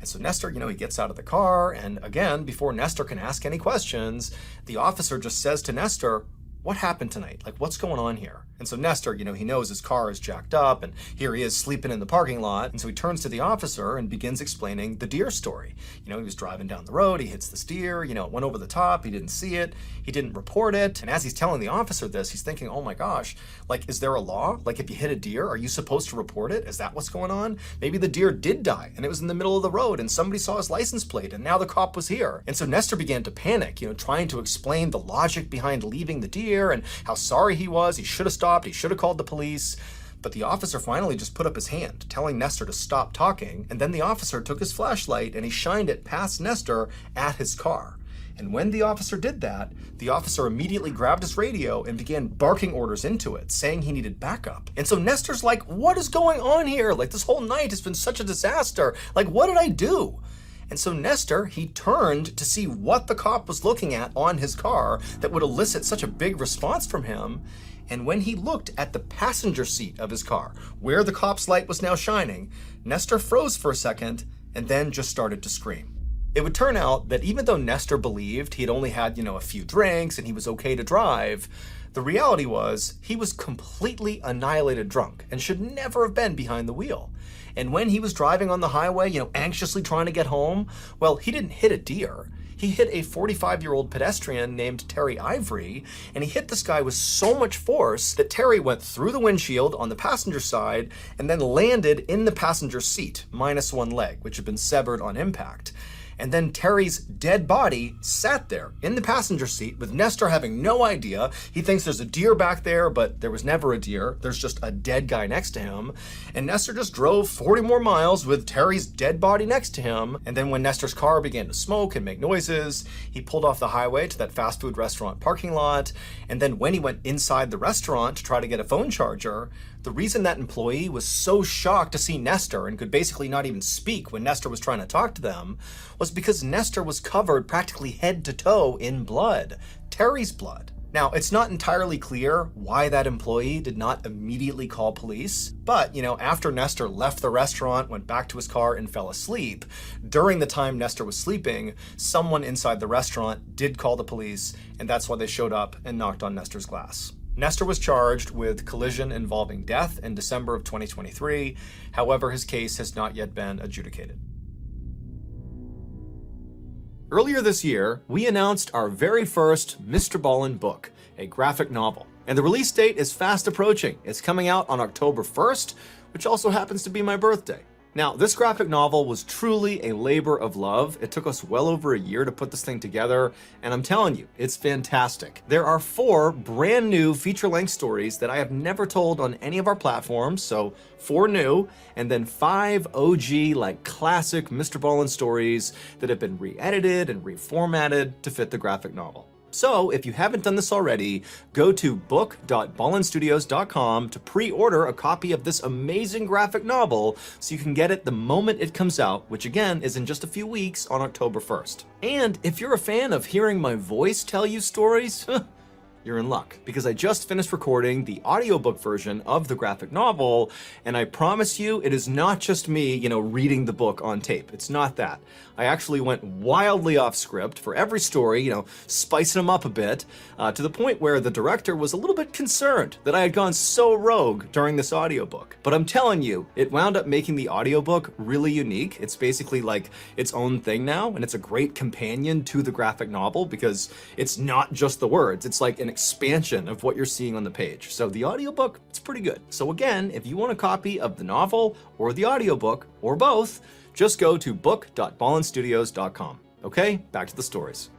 And so Nestor, he gets out of the car. And again, before Nestor can ask any questions, the officer just says to Nestor, "What happened tonight? Like, what's going on here?" And so Nestor, he knows his car is jacked up and here he is sleeping in the parking lot. And so he turns to the officer and begins explaining the deer story. He was driving down the road, he hits this deer, it went over the top, he didn't see it, he didn't report it. And as he's telling the officer this, he's thinking, oh my gosh, like, is there a law? Like, if you hit a deer, are you supposed to report it? Is that what's going on? Maybe the deer did die and it was in the middle of the road and somebody saw his license plate and now the cop was here. And so Nestor began to panic, trying to explain the logic behind leaving the deer and how sorry he was. He should have stopped. He should have called the police. But the officer finally just put up his hand, telling Nestor to stop talking. And then the officer took his flashlight and he shined it past Nestor at his car. And when the officer did that, the officer immediately grabbed his radio and began barking orders into it, saying he needed backup. And so Nestor's like, what is going on here? Like, this whole night has been such a disaster. Like, what did I do? And so Nestor, he turned to see what the cop was looking at on his car that would elicit such a big response from him. And when he looked at the passenger seat of his car, where the cop's light was now shining, Nestor froze for a second and then just started to scream. It would turn out that even though Nestor believed he had only had, a few drinks and he was okay to drive, the reality was he was completely annihilated drunk and should never have been behind the wheel. And when he was driving on the highway, anxiously trying to get home, well, he didn't hit a deer. He hit a 45-year-old pedestrian named Terry Ivory, and he hit this guy with so much force that Terry went through the windshield on the passenger side and then landed in the passenger seat, minus one leg, which had been severed on impact. And then Terry's dead body sat there in the passenger seat with Nestor having no idea. He thinks there's a deer back there, but there was never a deer. There's just a dead guy next to him. And Nestor just drove 40 more miles with Terry's dead body next to him. And then when Nestor's car began to smoke and make noises, he pulled off the highway to that fast food restaurant parking lot. And then when he went inside the restaurant to try to get a phone charger, the reason that employee was so shocked to see Nestor and could basically not even speak when Nestor was trying to talk to them was because Nestor was covered practically head to toe in blood, Terry's blood. Now, it's not entirely clear why that employee did not immediately call police, but, after Nestor left the restaurant, went back to his car and fell asleep, during the time Nestor was sleeping, someone inside the restaurant did call the police, and that's why they showed up and knocked on Nestor's glass. Nestor was charged with collision involving death in December of 2023. However, his case has not yet been adjudicated. Earlier this year, we announced our very first MrBallen book, a graphic novel. And the release date is fast approaching. It's coming out on October 1st, which also happens to be my birthday. Now, this graphic novel was truly a labor of love. It took us well over a year to put this thing together, and I'm telling you, it's fantastic. There are 4 brand new feature-length stories that I have never told on any of our platforms, so 4 new, and then 5 OG, classic MrBallen stories that have been re-edited and reformatted to fit the graphic novel. So if you haven't done this already, go to book.ballenstudios.com to pre-order a copy of this amazing graphic novel so you can get it the moment it comes out, which again is in just a few weeks on October 1st. And if you're a fan of hearing my voice tell you stories, you're in luck, because I just finished recording the audiobook version of the graphic novel, and I promise you it is not just me, reading the book on tape. It's not that. I actually went wildly off script for every story, spicing them up a bit, to the point where the director was a little bit concerned that I had gone so rogue during this audiobook. But I'm telling you, it wound up making the audiobook really unique. It's basically like its own thing now, and it's a great companion to the graphic novel because it's not just the words, it's like an expansion of what you're seeing on the page. So the audiobook, it's pretty good. So again, if you want a copy of the novel or the audiobook, or both, just go to book.ballenstudios.com. Okay, back to the stories.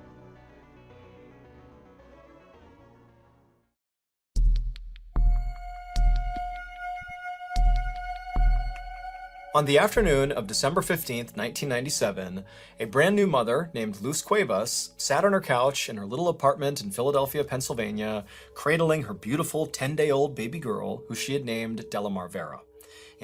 On the afternoon of December 15th, 1997, a brand new mother named Luz Cuevas sat on her couch in her little apartment in Philadelphia, Pennsylvania, cradling her beautiful 10-day-old baby girl, who she had named Delamar Vera.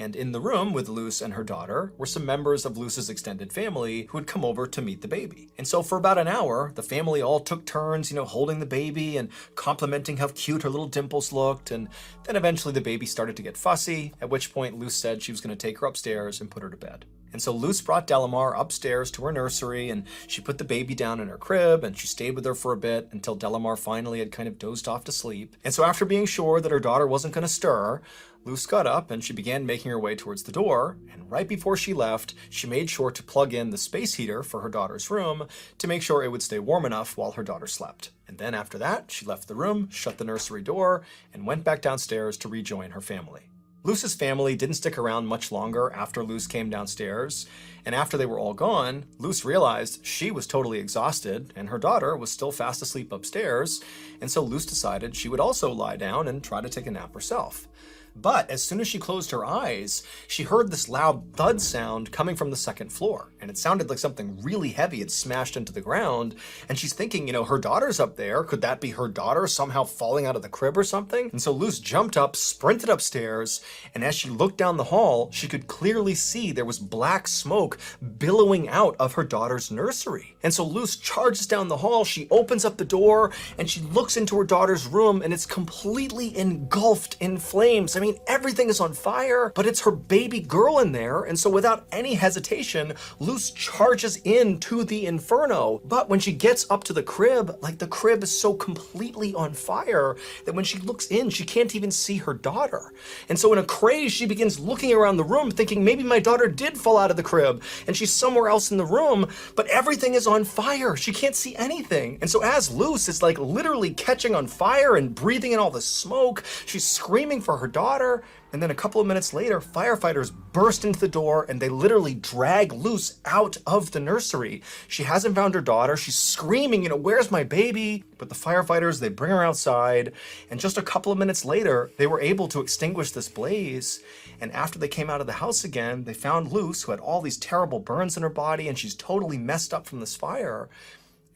And in the room with Luz and her daughter were some members of Luz's extended family who had come over to meet the baby. And so for about an hour, the family all took turns, holding the baby and complimenting how cute her little dimples looked. And then eventually the baby started to get fussy, at which point Luz said she was going to take her upstairs and put her to bed. And so Luz brought Delamar upstairs to her nursery, and she put the baby down in her crib, and she stayed with her for a bit until Delamar finally had kind of dozed off to sleep. And so after being sure that her daughter wasn't going to stir, Luz got up and she began making her way towards the door, and right before she left, she made sure to plug in the space heater for her daughter's room to make sure it would stay warm enough while her daughter slept. And then after that, she left the room, shut the nursery door, and went back downstairs to rejoin her family. Luz's family didn't stick around much longer after Luz came downstairs, and after they were all gone, Luz realized she was totally exhausted and her daughter was still fast asleep upstairs, and so Luz decided she would also lie down and try to take a nap herself. But as soon as she closed her eyes, she heard this loud thud sound coming from the second floor. And it sounded like something really heavy had smashed into the ground. And she's thinking, her daughter's up there. Could that be her daughter somehow falling out of the crib or something? And so Luz jumped up, sprinted upstairs, and as she looked down the hall, she could clearly see there was black smoke billowing out of her daughter's nursery. And so Luz charges down the hall, she opens up the door, and she looks into her daughter's room, and it's completely engulfed in flames. I mean, everything is on fire, but it's her baby girl in there, and so without any hesitation, Luz charges into the inferno. But when she gets up to the crib, the crib is so completely on fire that when she looks in, she can't even see her daughter. And so in a craze, she begins looking around the room, thinking maybe my daughter did fall out of the crib, and she's somewhere else in the room, but everything is on fire. She can't see anything. And so as Luz is literally catching on fire and breathing in all the smoke, she's screaming for her daughter. And then a couple of minutes later, firefighters burst into the door and they literally drag Luz out of the nursery. She hasn't found her daughter. She's screaming, where's my baby? But the firefighters, they bring her outside. And just a couple of minutes later, they were able to extinguish this blaze. And after they came out of the house again, they found Luz, who had all these terrible burns in her body, and she's totally messed up from this fire.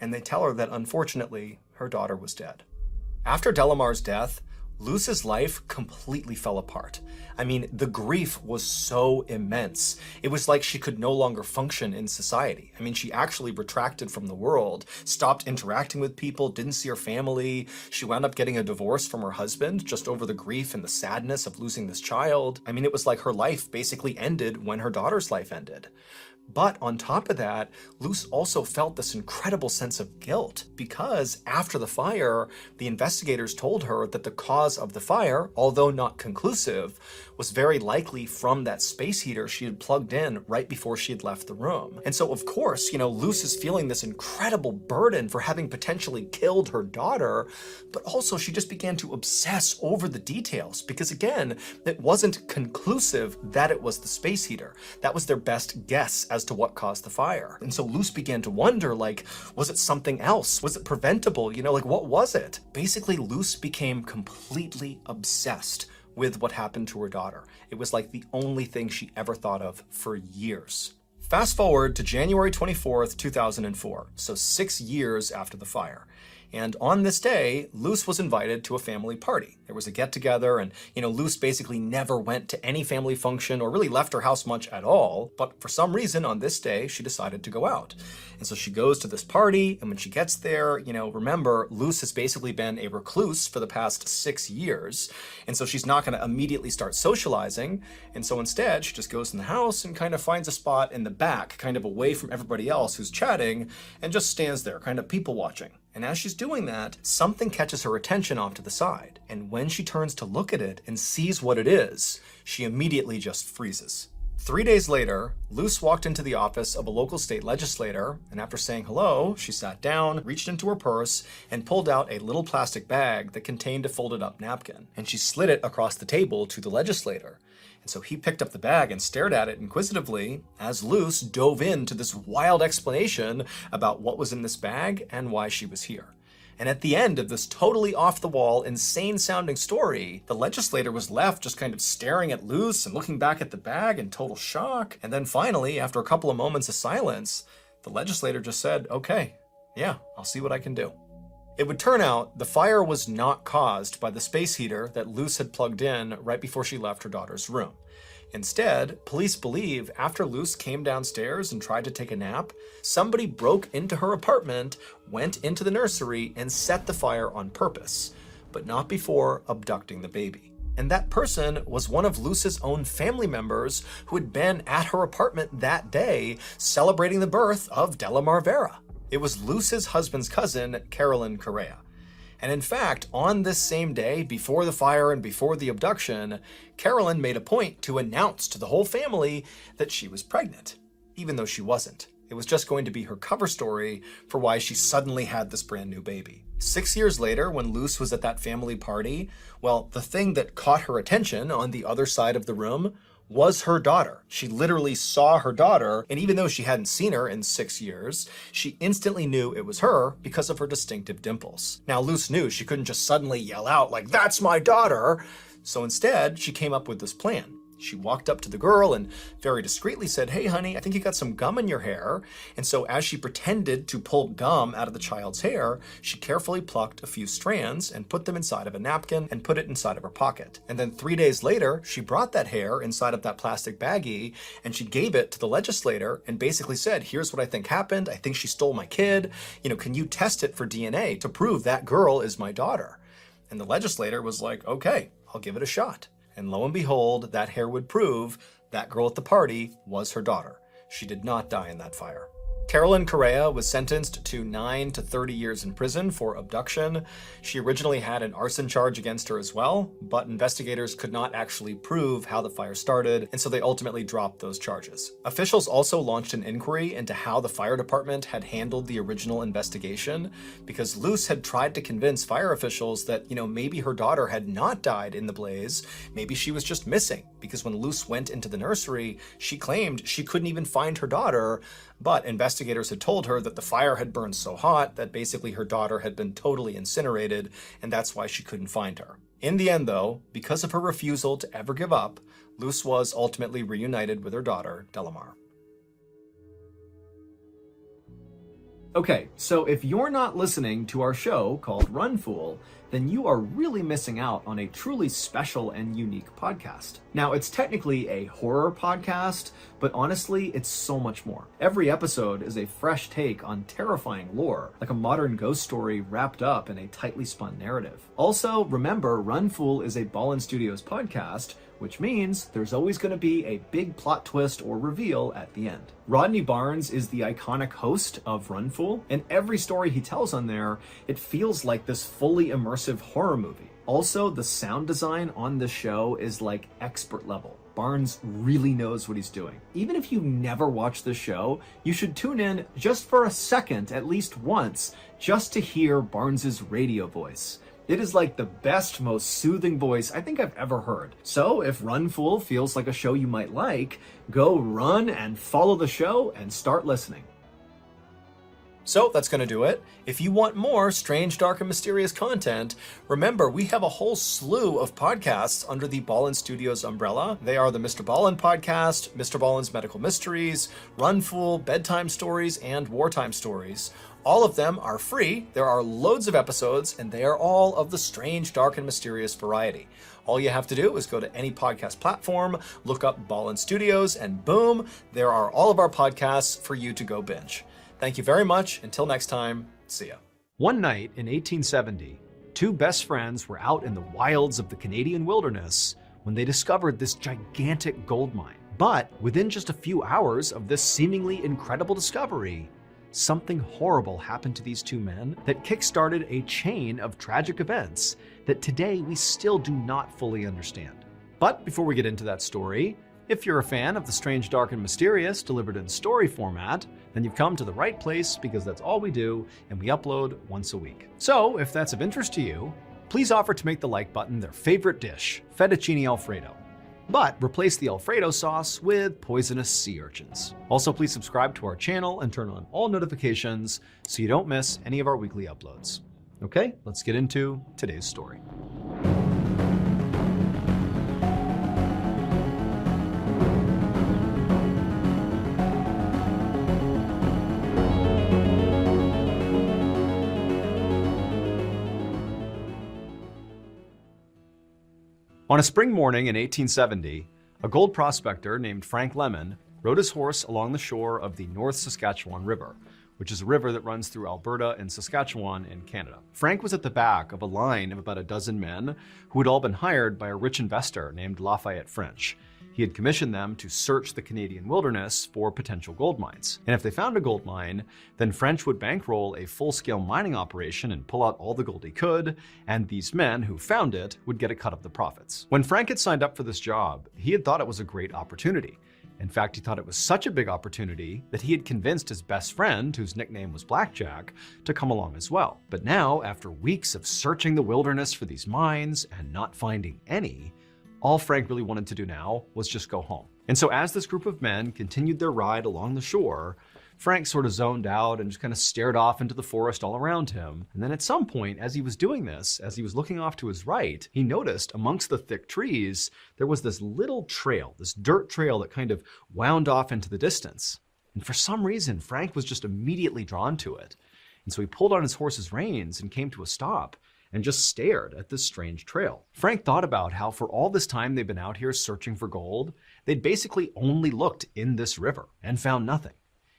And they tell her that unfortunately, her daughter was dead. After Delamar's death, Luz's life completely fell apart. I mean, the grief was so immense. It was like she could no longer function in society. I mean, she actually retracted from the world, stopped interacting with people, didn't see her family. She wound up getting a divorce from her husband just over the grief and the sadness of losing this child. I mean, it was like her life basically ended when her daughter's life ended. But on top of that, Luz also felt this incredible sense of guilt because after the fire, the investigators told her that the cause of the fire, although not conclusive, was very likely from that space heater she had plugged in right before she had left the room. And so of course, Luz is feeling this incredible burden for having potentially killed her daughter, but also she just began to obsess over the details because again, it wasn't conclusive that it was the space heater. That was their best guess as to what caused the fire. And so Luz began to wonder, was it something else? Was it preventable? What was it? Basically, Luz became completely obsessed with what happened to her daughter. It was like the only thing she ever thought of for years. Fast forward to January 24th, 2004, so 6 years after the fire. And on this day, Luce was invited to a family party. There was a get-together, and, Luce basically never went to any family function or really left her house much at all. But for some reason, on this day, she decided to go out. And so she goes to this party, and when she gets there, remember, Luce has basically been a recluse for the past 6 years. And so she's not going to immediately start socializing. And so instead, she just goes in the house and kind of finds a spot in the back, kind of away from everybody else who's chatting, and just stands there, kind of people watching. And as she's doing that, something catches her attention off to the side. And when she turns to look at it and sees what it is, she immediately just freezes. 3 days later, Luce walked into the office of a local state legislator, and after saying hello, she sat down, reached into her purse, and pulled out a little plastic bag that contained a folded up napkin. And she slid it across the table to the legislator. And so he picked up the bag and stared at it inquisitively as Luce dove into this wild explanation about what was in this bag and why she was here. And at the end of this totally off-the-wall, insane-sounding story, the legislator was left just kind of staring at Luce and looking back at the bag in total shock. And then finally, after a couple of moments of silence, the legislator just said, "Okay, yeah, I'll see what I can do." It would turn out the fire was not caused by the space heater that Luce had plugged in right before she left her daughter's room. Instead, police believe after Luce came downstairs and tried to take a nap, somebody broke into her apartment, went into the nursery, and set the fire on purpose, but not before abducting the baby. And that person was one of Luce's own family members who had been at her apartment that day celebrating the birth of Delamar Vera. It was Luce's husband's cousin, Carolyn Correa. And in fact, on this same day, before the fire and before the abduction, Carolyn made a point to announce to the whole family that she was pregnant, even though she wasn't. It was just going to be her cover story for why she suddenly had this brand new baby. 6 years later, when Luce was at that family party, well, the thing that caught her attention on the other side of the room was her daughter. She literally saw her daughter, and even though she hadn't seen her in 6 years, she instantly knew it was her because of her distinctive dimples. Now, Luce knew she couldn't just suddenly yell out like, "That's my daughter!" So instead, she came up with this plan. She walked up to the girl and very discreetly said, "Hey, honey, I think you got some gum in your hair." And so as she pretended to pull gum out of the child's hair, she carefully plucked a few strands and put them inside of a napkin and put it inside of her pocket. And then 3 days later, she brought that hair inside of that plastic baggie and she gave it to the legislator and basically said, "Here's what I think happened. I think she stole my kid. Can you test it for DNA to prove that girl is my daughter?" And the legislator was like, "Okay, I'll give it a shot." And lo and behold, that hair would prove that girl at the party was her daughter. She did not die in that fire. Carolyn Correa was sentenced to 9 to 30 years in prison for abduction. She originally had an arson charge against her as well, but investigators could not actually prove how the fire started, and so they ultimately dropped those charges. Officials also launched an inquiry into how the fire department had handled the original investigation, because Luce had tried to convince fire officials that, maybe her daughter had not died in the blaze, maybe she was just missing, because when Luce went into the nursery, she claimed she couldn't even find her daughter, but investigators had told her that the fire had burned so hot that basically her daughter had been totally incinerated, and that's why she couldn't find her. In the end, though, because of her refusal to ever give up, Luce was ultimately reunited with her daughter, Delamar. Okay, so if you're not listening to our show called Run Fool, then you are really missing out on a truly special and unique podcast. Now, it's technically a horror podcast, but honestly, it's so much more. Every episode is a fresh take on terrifying lore, like a modern ghost story wrapped up in a tightly spun narrative. Also, remember, Run Fool is a Ballen Studios podcast, which means there's always going to be a big plot twist or reveal at the end. Rodney Barnes is the iconic host of Run Fool, and every story he tells on there, it feels like this fully immersive horror movie. Also, the sound design on this show is like expert level. Barnes really knows what he's doing. Even if you never watch the show, you should tune in just for a second, at least once, just to hear Barnes's radio voice. It is like the best, most soothing voice I think I've ever heard. So if Run Fool feels like a show you might like, go run and follow the show and start listening. So that's going to do it. If you want more strange, dark, and mysterious content, remember we have a whole slew of podcasts under the Ballen Studios umbrella. They are the MrBallen podcast, MrBallen's Medical Mysteries, Run Fool, Bedtime Stories, and Wartime Stories. All of them are free. There are loads of episodes, and they are all of the strange, dark, and mysterious variety. All you have to do is go to any podcast platform, look up Ballen Studios, and boom, there are all of our podcasts for you to go binge. Thank you very much. Until next time, see ya. One night in 1870, two best friends were out in the wilds of the Canadian wilderness when they discovered this gigantic gold mine. But within just a few hours of this seemingly incredible discovery, something horrible happened to these two men that kickstarted a chain of tragic events that today we still do not fully understand. But before we get into that story, if you're a fan of the strange, dark, and mysterious delivered in story format, then you've come to the right place because that's all we do and we upload once a week. So if that's of interest to you, please offer to make the like button their favorite dish, fettuccine Alfredo. But replace the Alfredo sauce with poisonous sea urchins. Also, please subscribe to our channel and turn on all notifications so you don't miss any of our weekly uploads. Okay, let's get into today's story. On a spring morning in 1870, a gold prospector named Frank Lemon rode his horse along the shore of the North Saskatchewan River, which is a river that runs through Alberta and Saskatchewan in Canada. Frank was at the back of a line of about a dozen men who had all been hired by a rich investor named Lafayette French. He had commissioned them to search the Canadian wilderness for potential gold mines. And if they found a gold mine, then French would bankroll a full-scale mining operation and pull out all the gold he could, and these men who found it would get a cut of the profits. When Frank had signed up for this job, he had thought it was a great opportunity. In fact, he thought it was such a big opportunity that he had convinced his best friend, whose nickname was Blackjack, to come along as well. But now, after weeks of searching the wilderness for these mines and not finding any, all Frank really wanted to do now was just go home. And so as this group of men continued their ride along the shore, Frank sort of zoned out and just kind of stared off into the forest all around him. And then at some point, as he was doing this, as he was looking off to his right, he noticed amongst the thick trees, there was this little trail, this dirt trail that kind of wound off into the distance. And for some reason, Frank was just immediately drawn to it. And so he pulled on his horse's reins and came to a stop and just stared at this strange trail. Frank thought about how for all this time they've been out here searching for gold, they'd basically only looked in this river and found nothing.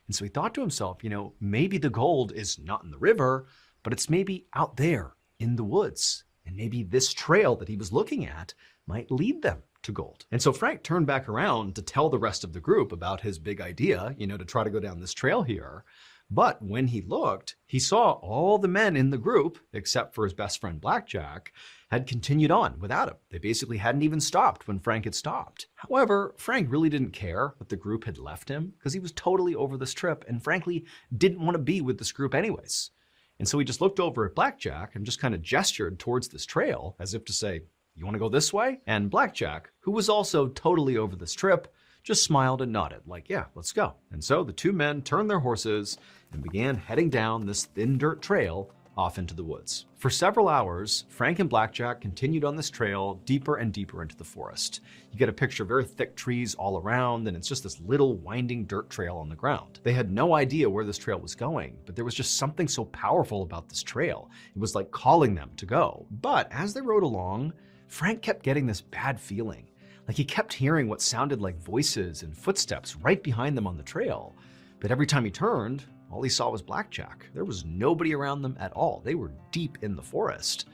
And so he thought to himself, maybe the gold is not in the river, but it's maybe out there in the woods. And maybe this trail that he was looking at might lead them to gold. And so Frank turned back around to tell the rest of the group about his big idea, to try to go down this trail here. But when he looked, he saw all the men in the group, except for his best friend Blackjack, had continued on without him. They basically hadn't even stopped when Frank had stopped. However, Frank really didn't care that the group had left him because he was totally over this trip and frankly didn't want to be with this group anyways. And so he just looked over at Blackjack and just kind of gestured towards this trail as if to say, "You want to go this way?" And Blackjack, who was also totally over this trip, just smiled and nodded like, "Yeah, let's go." And so the two men turned their horses and began heading down this thin dirt trail off into the woods. For several hours, Frank and Blackjack continued on this trail deeper and deeper into the forest. You get a picture of very thick trees all around, and it's just this little winding dirt trail on the ground. They had no idea where this trail was going, but there was just something so powerful about this trail. It was like calling them to go. But as they rode along, Frank kept getting this bad feeling. Like he kept hearing what sounded like voices and footsteps right behind them on the trail. But every time he turned, all he saw was Blackjack. There was nobody around them at all. They were deep in the forest.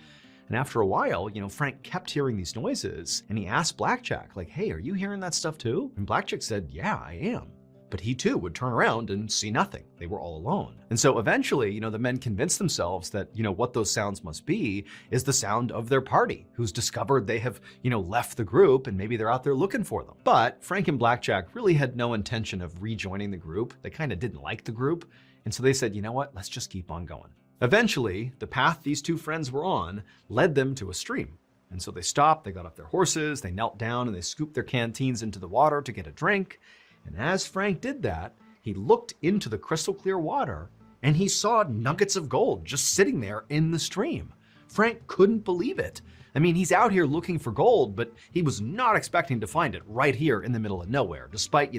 And after a while, Frank kept hearing these noises and he asked Blackjack, like, "Hey, are you hearing that stuff too?" And Blackjack said, "Yeah, I am." But he too would turn around and see nothing. They were all alone. And so eventually, the men convinced themselves that, what those sounds must be is the sound of their party, who's discovered they have, left the group and maybe they're out there looking for them. But Frank and Blackjack really had no intention of rejoining the group. They kind of didn't like the group. And so they said, "You know what? Let's just keep on going." Eventually, the path these two friends were on led them to a stream. And so they stopped, they got off their horses, they knelt down and they scooped their canteens into the water to get a drink. And as Frank did that, he looked into the crystal clear water and he saw nuggets of gold just sitting there in the stream. Frank couldn't believe it. I mean, he's out here looking for gold, but he was not expecting to find it right here in the middle of nowhere, despite,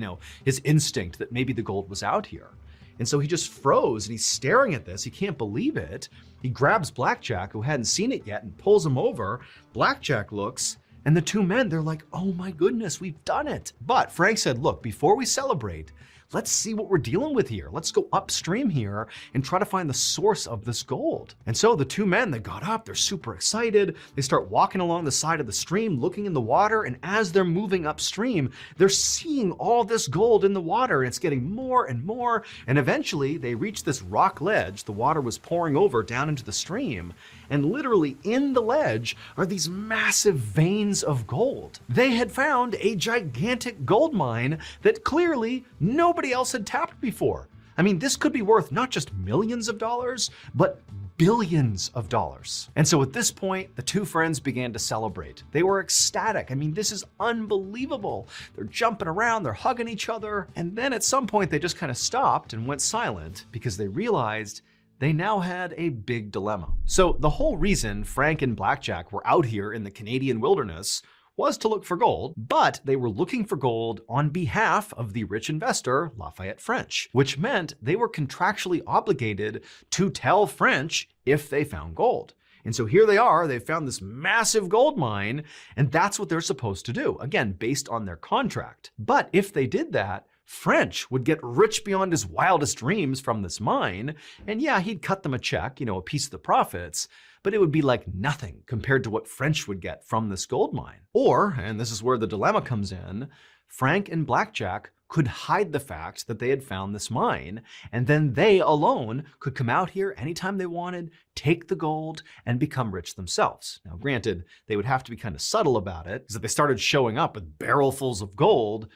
his instinct that maybe the gold was out here. And so he just froze and he's staring at this. He can't believe it. He grabs Blackjack, who hadn't seen it yet, and pulls him over. Blackjack looks, and the two men, they're like, oh my goodness, we've done it. But Frank said, look, before we celebrate, let's see what we're dealing with here. Let's go upstream here and try to find the source of this gold. And so the two men, they got up, they're super excited. They start walking along the side of the stream, looking in the water. And as they're moving upstream, they're seeing all this gold in the water, and it's getting more and more. And eventually they reach this rock ledge. The water was pouring over down into the stream. And literally in the ledge are these massive veins of gold. They had found a gigantic gold mine that clearly nobody else had tapped before. I mean, this could be worth not just millions of dollars, but billions of dollars. And so at this point, the two friends began to celebrate. They were ecstatic. I mean, this is unbelievable. They're jumping around, they're hugging each other. And then at some point, they just kind of stopped and went silent because they realized they now had a big dilemma. So the whole reason Frank and Blackjack were out here in the Canadian wilderness was to look for gold, but they were looking for gold on behalf of the rich investor Lafayette French, which meant they were contractually obligated to tell French if they found gold. And so here they are, they found this massive gold mine, and that's what they're supposed to do, again, based on their contract. But if they did that, French would get rich beyond his wildest dreams from this mine, and yeah, he'd cut them a check, a piece of the profits, but it would be like nothing compared to what French would get from this gold mine. Or, and this is where the dilemma comes in, Frank and Blackjack could hide the fact that they had found this mine, and then they alone could come out here anytime they wanted, take the gold, and become rich themselves. Now, granted, they would have to be kind of subtle about it, because if they started showing up with barrelfuls of gold,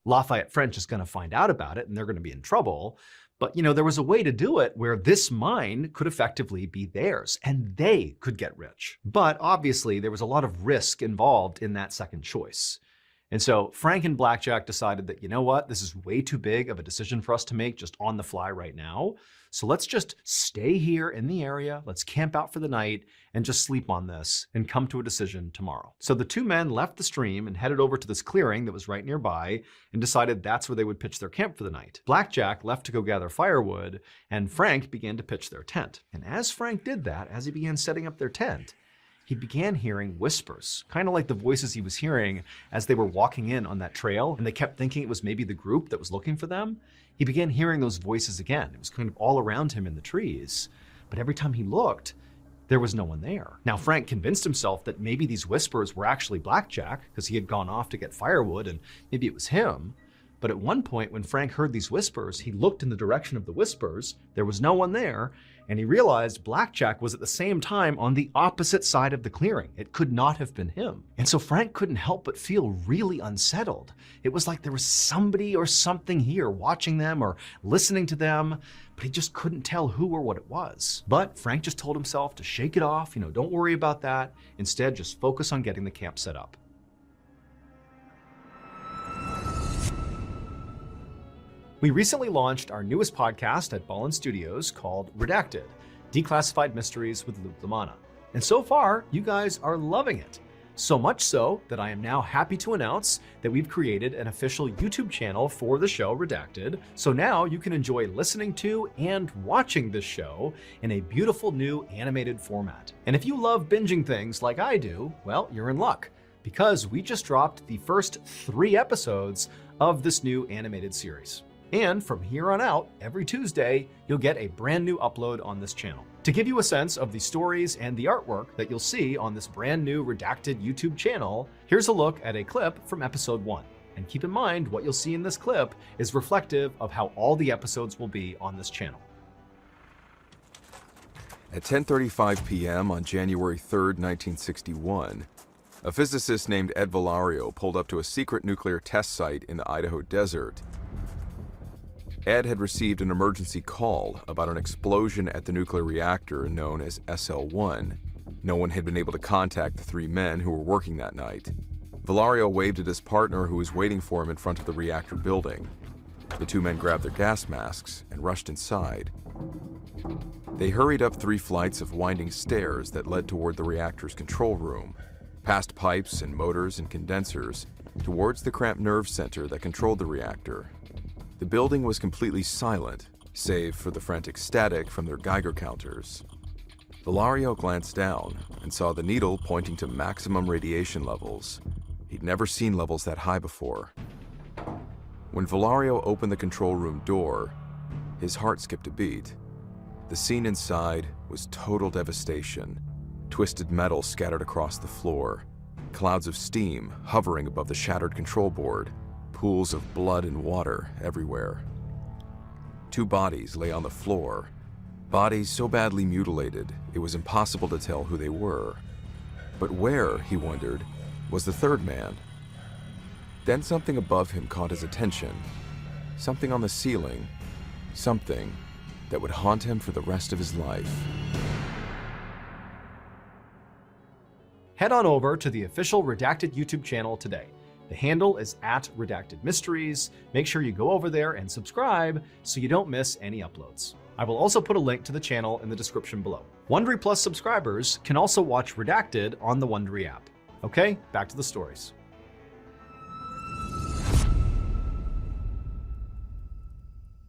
Lafayette French is going to find out about it and they're going to be in trouble. But, there was a way to do it where this mine could effectively be theirs and they could get rich. But obviously, there was a lot of risk involved in that second choice. And so Frank and Blackjack decided that, this is way too big of a decision for us to make just on the fly right now. So let's just stay here in the area, let's camp out for the night, and just sleep on this and come to a decision tomorrow. So the two men left the stream and headed over to this clearing that was right nearby and decided that's where they would pitch their camp for the night. Blackjack left to go gather firewood, and Frank began to pitch their tent. And as Frank did that, as he began setting up their tent, he began hearing whispers, kind of like the voices he was hearing as they were walking in on that trail, and they kept thinking it was maybe the group that was looking for them. He began hearing those voices again. It was kind of all around him in the trees, but every time he looked, there was no one there. Now, Frank convinced himself that maybe these whispers were actually Blackjack, because he had gone off to get firewood, and maybe it was him. But at one point, when Frank heard these whispers, he looked in the direction of the whispers. There was no one there, and he realized Blackjack was at the same time on the opposite side of the clearing. It could not have been him. And so Frank couldn't help but feel really unsettled. It was like there was somebody or something here watching them or listening to them, but he just couldn't tell who or what it was. But Frank just told himself to shake it off, don't worry about that. Instead, just focus on getting the camp set up. We recently launched our newest podcast at Ballen Studios called Redacted, Declassified Mysteries with Luke Lamanna. And so far, you guys are loving it. So much so that I am now happy to announce that we've created an official YouTube channel for the show Redacted. So now you can enjoy listening to and watching this show in a beautiful new animated format. And if you love binging things like I do, well, you're in luck, because we just dropped the first 3 episodes of this new animated series. And from here on out, every Tuesday, you'll get a brand new upload on this channel. To give you a sense of the stories and the artwork that you'll see on this brand new Redacted YouTube channel, here's a look at a clip from episode 1. And keep in mind, what you'll see in this clip is reflective of how all the episodes will be on this channel. At 10:35 p.m. on January 3rd, 1961, a physicist named Ed Valario pulled up to a secret nuclear test site in the Idaho desert. Ed had received an emergency call about an explosion at the nuclear reactor known as SL-1. No one had been able to contact the 3 men who were working that night. Valario waved at his partner who was waiting for him in front of the reactor building. The two men grabbed their gas masks and rushed inside. They hurried up 3 flights of winding stairs that led toward the reactor's control room, past pipes and motors and condensers, towards the cramped nerve center that controlled the reactor. The building was completely silent, save for the frantic static from their Geiger counters. Valario glanced down and saw the needle pointing to maximum radiation levels. He'd never seen levels that high before. When Valario opened the control room door, his heart skipped a beat. The scene inside was total devastation. Twisted metal scattered across the floor, clouds of steam hovering above the shattered control board, pools of blood and water everywhere. 2 bodies lay on the floor, bodies so badly mutilated it was impossible to tell who they were. But where, he wondered, was the third man? Then something above him caught his attention. Something on the ceiling. Something that would haunt him for the rest of his life. Head on over to the official Redacted YouTube channel today. The handle is @RedactedMysteries. Make sure you go over there and subscribe so you don't miss any uploads. I will also put a link to the channel in the description below. Wondery Plus subscribers can also watch Redacted on the Wondery app. Okay, back to the stories.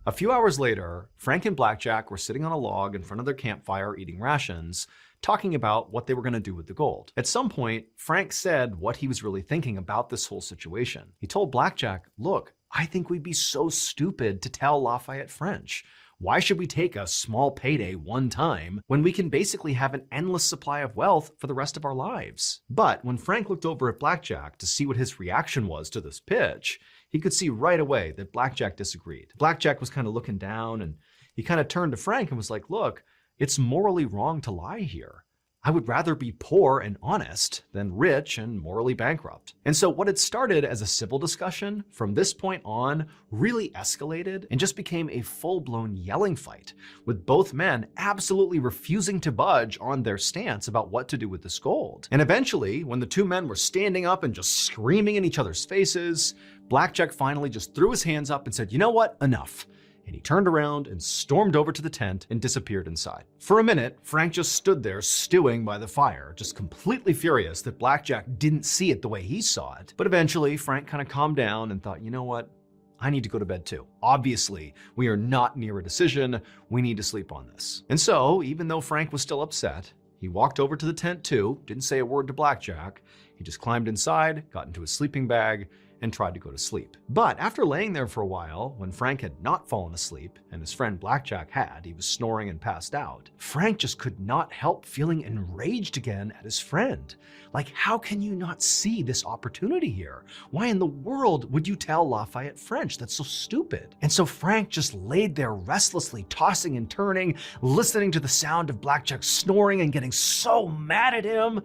A few hours later, Frank and Blackjack were sitting on a log in front of their campfire eating rations, talking about what they were going to do with the gold. At some point, Frank said what he was really thinking about this whole situation. He told Blackjack, "Look, I think we'd be so stupid to tell Lafayette French. Why should we take a small payday one time when we can basically have an endless supply of wealth for the rest of our lives?" But when Frank looked over at Blackjack to see what his reaction was to this pitch, he could see right away that Blackjack disagreed. Blackjack was kind of looking down, and he kind of turned to Frank and was like, "Look, it's morally wrong to lie here. I would rather be poor and honest than rich and morally bankrupt." And so what had started as a civil discussion from this point on really escalated and just became a full-blown yelling fight, with both men absolutely refusing to budge on their stance about what to do with this gold. And eventually, when the two men were standing up and just screaming in each other's faces, Blackjack finally just threw his hands up and said, "You know what? Enough." And he turned around and stormed over to the tent and disappeared inside. For a minute, Frank just stood there stewing by the fire, just completely furious that Blackjack didn't see it the way he saw it. But eventually, Frank kind of calmed down and thought, you know what? I need to go to bed too. Obviously, we are not near a decision. We need to sleep on this. And so, even though Frank was still upset, he walked over to the tent too, didn't say a word to Blackjack. He just climbed inside, got into his sleeping bag, and tried to go to sleep. But after laying there for a while, when Frank had not fallen asleep, and his friend Blackjack had, he was snoring and passed out, Frank just could not help feeling enraged again at his friend. Like, how can you not see this opportunity here? Why in the world would you tell Lafayette French? That's so stupid. And so Frank just laid there restlessly, tossing and turning, listening to the sound of Blackjack snoring and getting so mad at him.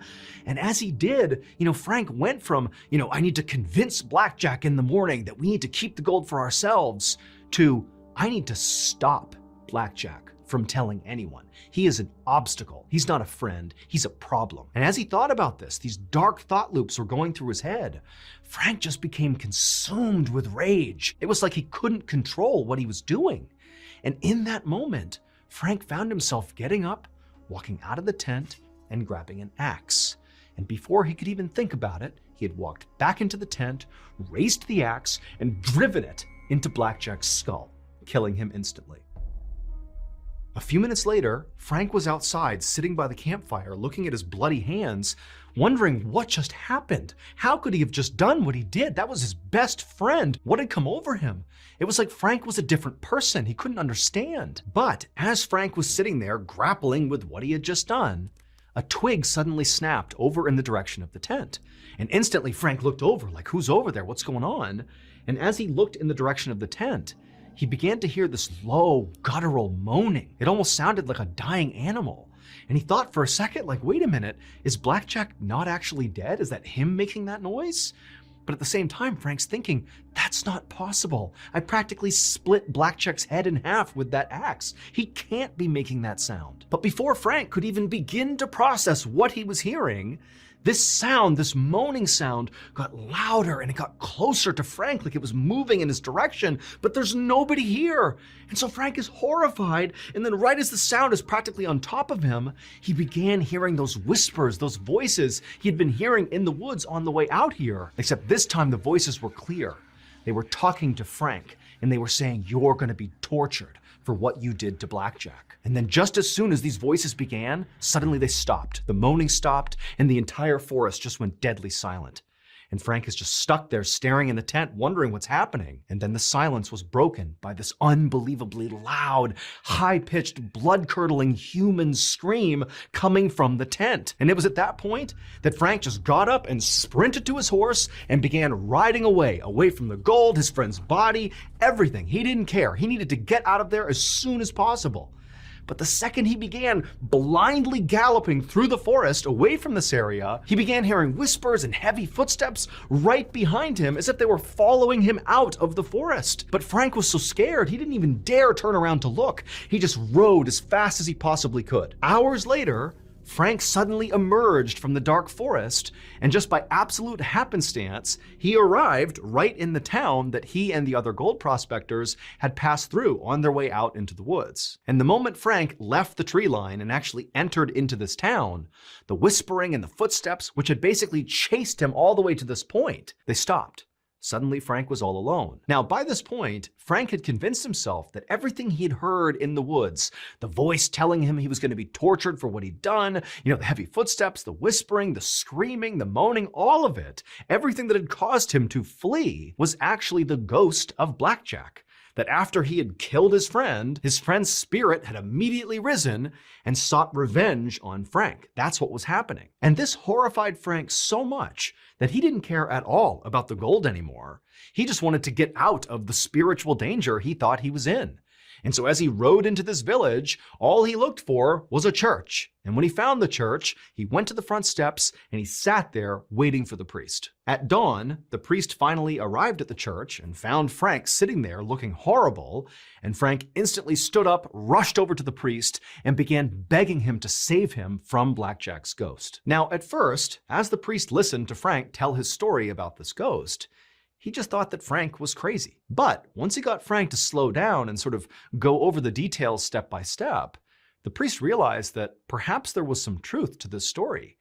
And as he did, Frank went from, I need to convince Blackjack in the morning that we need to keep the gold for ourselves, to, I need to stop Blackjack from telling anyone. He is an obstacle. He's not a friend. He's a problem. And as he thought about this, these dark thought loops were going through his head. Frank just became consumed with rage. It was like he couldn't control what he was doing. And in that moment, Frank found himself getting up, walking out of the tent, and grabbing an axe. And before he could even think about it, he had walked back into the tent, raised the axe, and driven it into Blackjack's skull, killing him instantly. A few minutes later, Frank was outside sitting by the campfire looking at his bloody hands, wondering what just happened. How could he have just done what he did? That was his best friend. What had come over him? It was like Frank was a different person. He couldn't understand. But as Frank was sitting there grappling with what he had just done, a twig suddenly snapped over in the direction of the tent. And instantly Frank looked over, like, who's over there? What's going on? And as he looked in the direction of the tent, he began to hear this low, guttural moaning. It almost sounded like a dying animal. And he thought for a second, like, wait a minute, is Blackjack not actually dead? Is that him making that noise? But at the same time, Frank's thinking, that's not possible. I practically split Blackjack's head in half with that axe. He can't be making that sound. But before Frank could even begin to process what he was hearing, This sound, this moaning sound, got louder and it got closer to Frank, like it was moving in his direction, but there's nobody here. And so Frank is horrified, and then right as the sound is practically on top of him, he began hearing those whispers, those voices he had been hearing in the woods on the way out here. Except this time the voices were clear. They were talking to Frank, and they were saying, "You're gonna be tortured for what you did to Blackjack." And then just as soon as these voices began, suddenly they stopped. The moaning stopped, and the entire forest just went deadly silent. And Frank is just stuck there staring in the tent, wondering what's happening. And then the silence was broken by this unbelievably loud, high-pitched, blood-curdling human scream coming from the tent. And it was at that point that Frank just got up and sprinted to his horse and began riding away from the gold, his friend's body, everything. He didn't care. He needed to get out of there as soon as possible. But the second he began blindly galloping through the forest away from this area, he began hearing whispers and heavy footsteps right behind him as if they were following him out of the forest. But Frank was so scared, he didn't even dare turn around to look. He just rode as fast as he possibly could. Hours later, Frank suddenly emerged from the dark forest, and just by absolute happenstance, he arrived right in the town that he and the other gold prospectors had passed through on their way out into the woods. And the moment Frank left the tree line and actually entered into this town, the whispering and the footsteps, which had basically chased him all the way to this point, they stopped. Suddenly, Frank was all alone. Now, by this point, Frank had convinced himself that everything he had heard in the woods, the voice telling him he was going to be tortured for what he'd done, the heavy footsteps, the whispering, the screaming, the moaning, all of it, everything that had caused him to flee was actually the ghost of Blackjack. That after he had killed his friend's spirit had immediately risen and sought revenge on Frank. That's what was happening. And this horrified Frank so much that he didn't care at all about the gold anymore. He just wanted to get out of the spiritual danger he thought he was in. And so as he rode into this village, all he looked for was a church. And when he found the church, he went to the front steps and he sat there waiting for the priest. At dawn, the priest finally arrived at the church and found Frank sitting there looking horrible. And Frank instantly stood up, rushed over to the priest, and began begging him to save him from Blackjack's ghost. Now, at first, as the priest listened to Frank tell his story about this ghost, he just thought that Frank was crazy. But once he got Frank to slow down and sort of go over the details step by step, the priest realized that perhaps there was some truth to this story.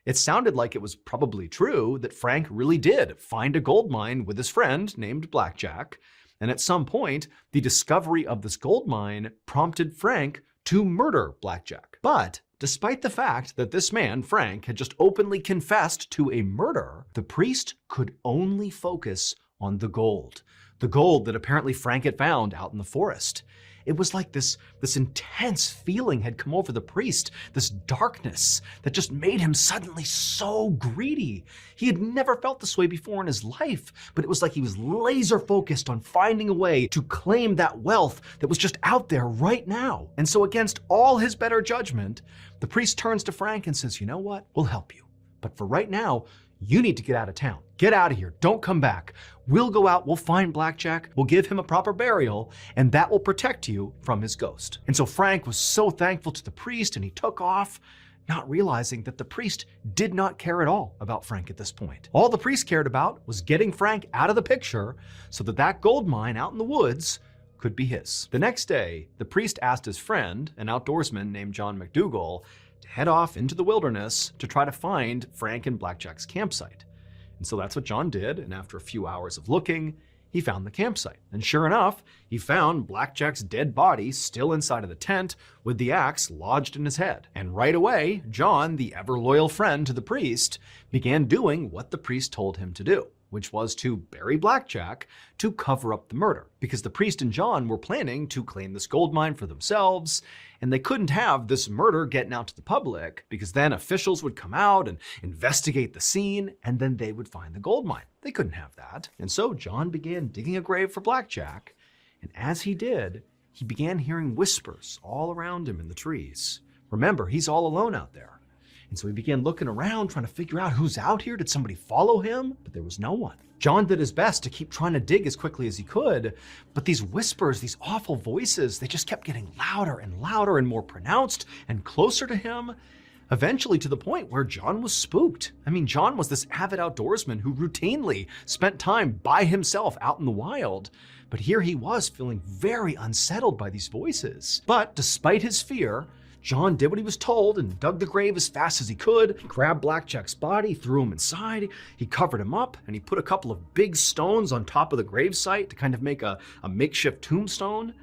It sounded like it was probably true that Frank really did find a gold mine with his friend named Blackjack, and at some point, the discovery of this gold mine prompted Frank to murder Blackjack. But despite the fact that this man, Frank, had just openly confessed to a murder, the priest could only focus on the gold that apparently Frank had found out in the forest. It was like this intense feeling had come over the priest, this darkness that just made him suddenly so greedy. He had never felt this way before in his life, but it was like he was laser focused on finding a way to claim that wealth that was just out there right now. And so against all his better judgment, the priest turns to Frank and says, "You know what? We'll help you. But for right now, you need to get out of town. Get out of here. Don't come back. We'll go out, we'll find Blackjack, we'll give him a proper burial, and that will protect you from his ghost." And so Frank was so thankful to the priest and he took off, not realizing that the priest did not care at all about Frank at this point. All the priest cared about was getting Frank out of the picture so that that gold mine out in the woods could be his. The next day, the priest asked his friend, an outdoorsman named John McDougall, to head off into the wilderness to try to find Frank and Blackjack's campsite. And so that's what John did, and after a few hours of looking, he found the campsite. And sure enough, he found Blackjack's dead body still inside of the tent with the axe lodged in his head. And right away, John, the ever-loyal friend to the priest, began doing what the priest told him to do, which was to bury Blackjack to cover up the murder. Because the priest and John were planning to claim this gold mine for themselves, and they couldn't have this murder getting out to the public, because then officials would come out and investigate the scene, and then they would find the gold mine. They couldn't have that. And so John began digging a grave for Blackjack, and as he did, he began hearing whispers all around him in the trees. Remember, he's all alone out there. And so he began looking around, trying to figure out who's out here. Did somebody follow him? But there was no one. John did his best to keep trying to dig as quickly as he could, but these whispers, these awful voices, they just kept getting louder and louder and more pronounced and closer to him. eventually to the point where John was spooked. I mean, John was this avid outdoorsman who routinely spent time by himself out in the wild. But here he was feeling very unsettled by these voices. But despite his fear, John did what he was told and dug the grave as fast as he could. He grabbed Blackjack's body, threw him inside, he covered him up, and he put a couple of big stones on top of the gravesite to kind of make a makeshift tombstone.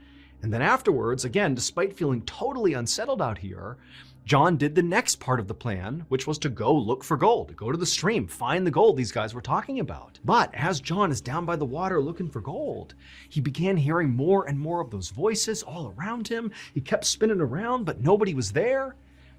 And then afterwards, again, despite feeling totally unsettled out here, John did the next part of the plan, which was to go look for gold, go to the stream, find the gold these guys were talking about. But as John is down by the water looking for gold, he began hearing more and more of those voices all around him. He kept spinning around, but nobody was there.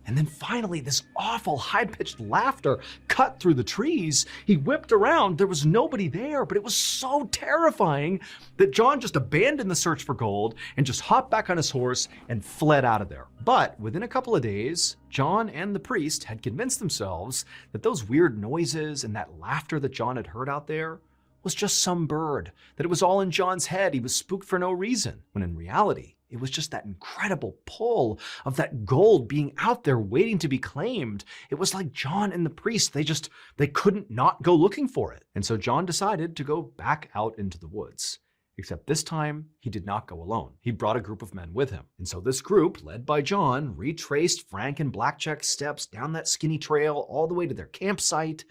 And then finally, this awful high-pitched laughter cut through the trees. He whipped around, there was nobody there, but it was so terrifying that John just abandoned the search for gold and just hopped back on his horse and fled out of there. But within a couple of days, John and the priest had convinced themselves that those weird noises and that laughter that John had heard out there was just some bird, that it was all in John's head, he was spooked for no reason, when in reality, it was just that incredible pull of that gold being out there waiting to be claimed. It was like John and the priest, they couldn't not go looking for it. And so John decided to go back out into the woods. Except this time, he did not go alone. He brought a group of men with him. And so this group, led by John, retraced Frank and Blackjack's steps down that skinny trail all the way to their campsite.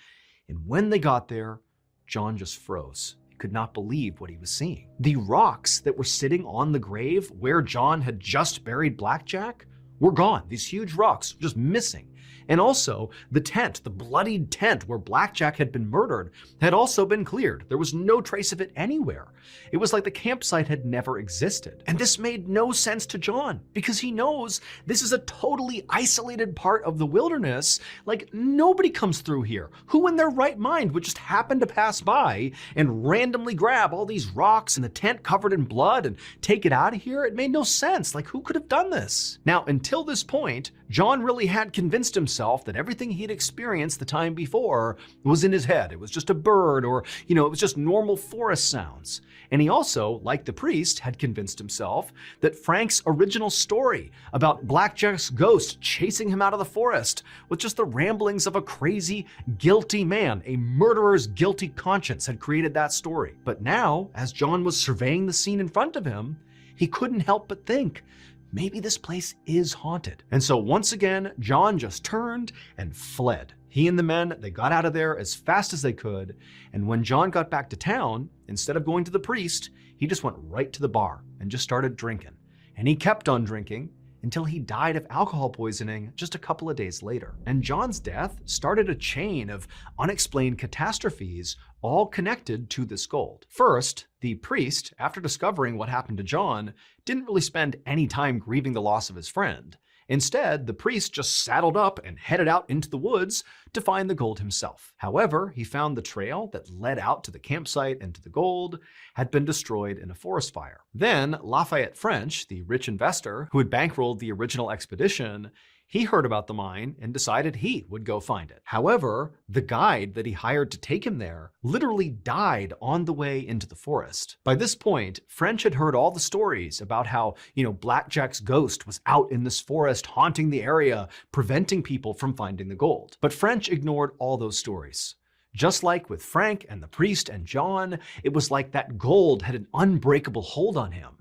And when they got there, John just froze. Could not believe what he was seeing. The rocks that were sitting on the grave where John had just buried Blackjack were gone. These huge rocks just missing. And also the tent, the bloodied tent where Blackjack had been murdered, had also been cleared. There was no trace of it anywhere. It was like the campsite had never existed. And this made no sense to John because he knows this is a totally isolated part of the wilderness. Like nobody comes through here. Who in their right mind would just happen to pass by and randomly grab all these rocks and the tent covered in blood and take it out of here? It made no sense. Like who could have done this? Now, until this point, John really had convinced himself that everything he had experienced the time before was in his head. It was just a bird or, it was just normal forest sounds. And he also, like the priest, had convinced himself that Frank's original story about Blackjack's ghost chasing him out of the forest was just the ramblings of a crazy, guilty man. A murderer's guilty conscience had created that story. But now, as John was surveying the scene in front of him, he couldn't help but think, maybe this place is haunted. And so once again, John just turned and fled. He and the men, they got out of there as fast as they could. And when John got back to town, instead of going to the priest, he just went right to the bar and just started drinking. And he kept on drinking until he died of alcohol poisoning just a couple of days later. And John's death started a chain of unexplained catastrophes, all connected to this gold. First, the priest, after discovering what happened to John, didn't really spend any time grieving the loss of his friend. Instead, the priest just saddled up and headed out into the woods to find the gold himself. However, he found the trail that led out to the campsite and to the gold had been destroyed in a forest fire. Then, Lafayette French, the rich investor who had bankrolled the original expedition, he heard about the mine and decided he would go find it. However, the guide that he hired to take him there literally died on the way into the forest. By this point, French had heard all the stories about how, Blackjack's ghost was out in this forest haunting the area, preventing people from finding the gold. But French ignored all those stories. Just like with Frank and the priest and John, it was like that gold had an unbreakable hold on him.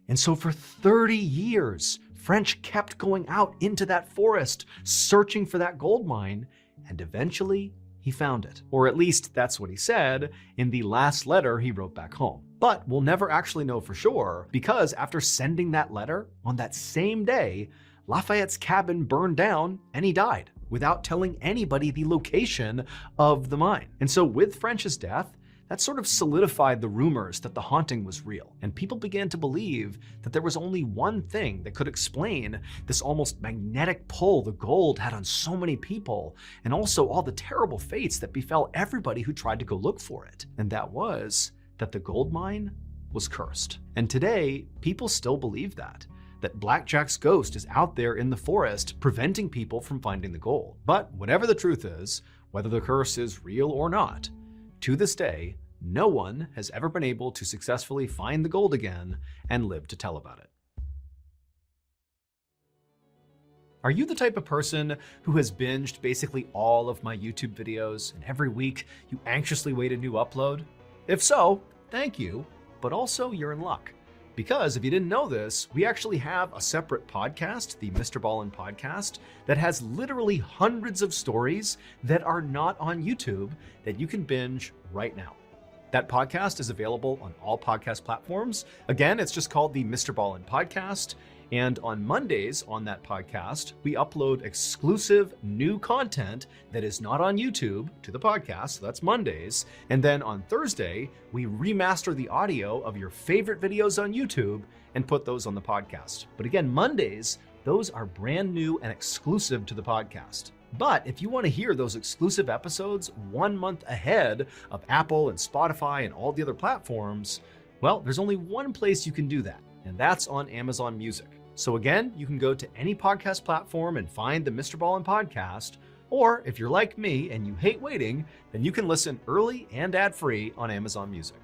And so for 30 years, French kept going out into that forest, searching for that gold mine, and eventually he found it. Or at least that's what he said in the last letter he wrote back home. But we'll never actually know for sure, because after sending that letter on that same day, Lafayette's cabin burned down and he died without telling anybody the location of the mine. And so with French's death, that sort of solidified the rumors that the haunting was real, and people began to believe that there was only one thing that could explain this almost magnetic pull the gold had on so many people, and also all the terrible fates that befell everybody who tried to go look for it. And that was that the gold mine was cursed. And today, people still believe that Blackjack's ghost is out there in the forest preventing people from finding the gold. But whatever the truth is, whether the curse is real or not, to this day, no one has ever been able to successfully find the gold again and live to tell about it. Are you the type of person who has binged basically all of my YouTube videos and every week you anxiously wait a new upload? If so, thank you, but also you're in luck. Because if you didn't know this, we actually have a separate podcast, the MrBallen podcast, that has literally hundreds of stories that are not on YouTube that you can binge right now. That podcast is available on all podcast platforms. Again, it's just called the MrBallen podcast. And on Mondays on that podcast, we upload exclusive new content that is not on YouTube to the podcast. So that's Mondays. And then on Thursday, we remaster the audio of your favorite videos on YouTube and put those on the podcast. But again, Mondays, those are brand new and exclusive to the podcast. But if you want to hear those exclusive episodes 1 month ahead of Apple and Spotify and all the other platforms, well, there's only one place you can do that, and that's on Amazon Music. So again, you can go to any podcast platform and find the MrBallen podcast, or if you're like me and you hate waiting, then you can listen early and ad-free on Amazon Music.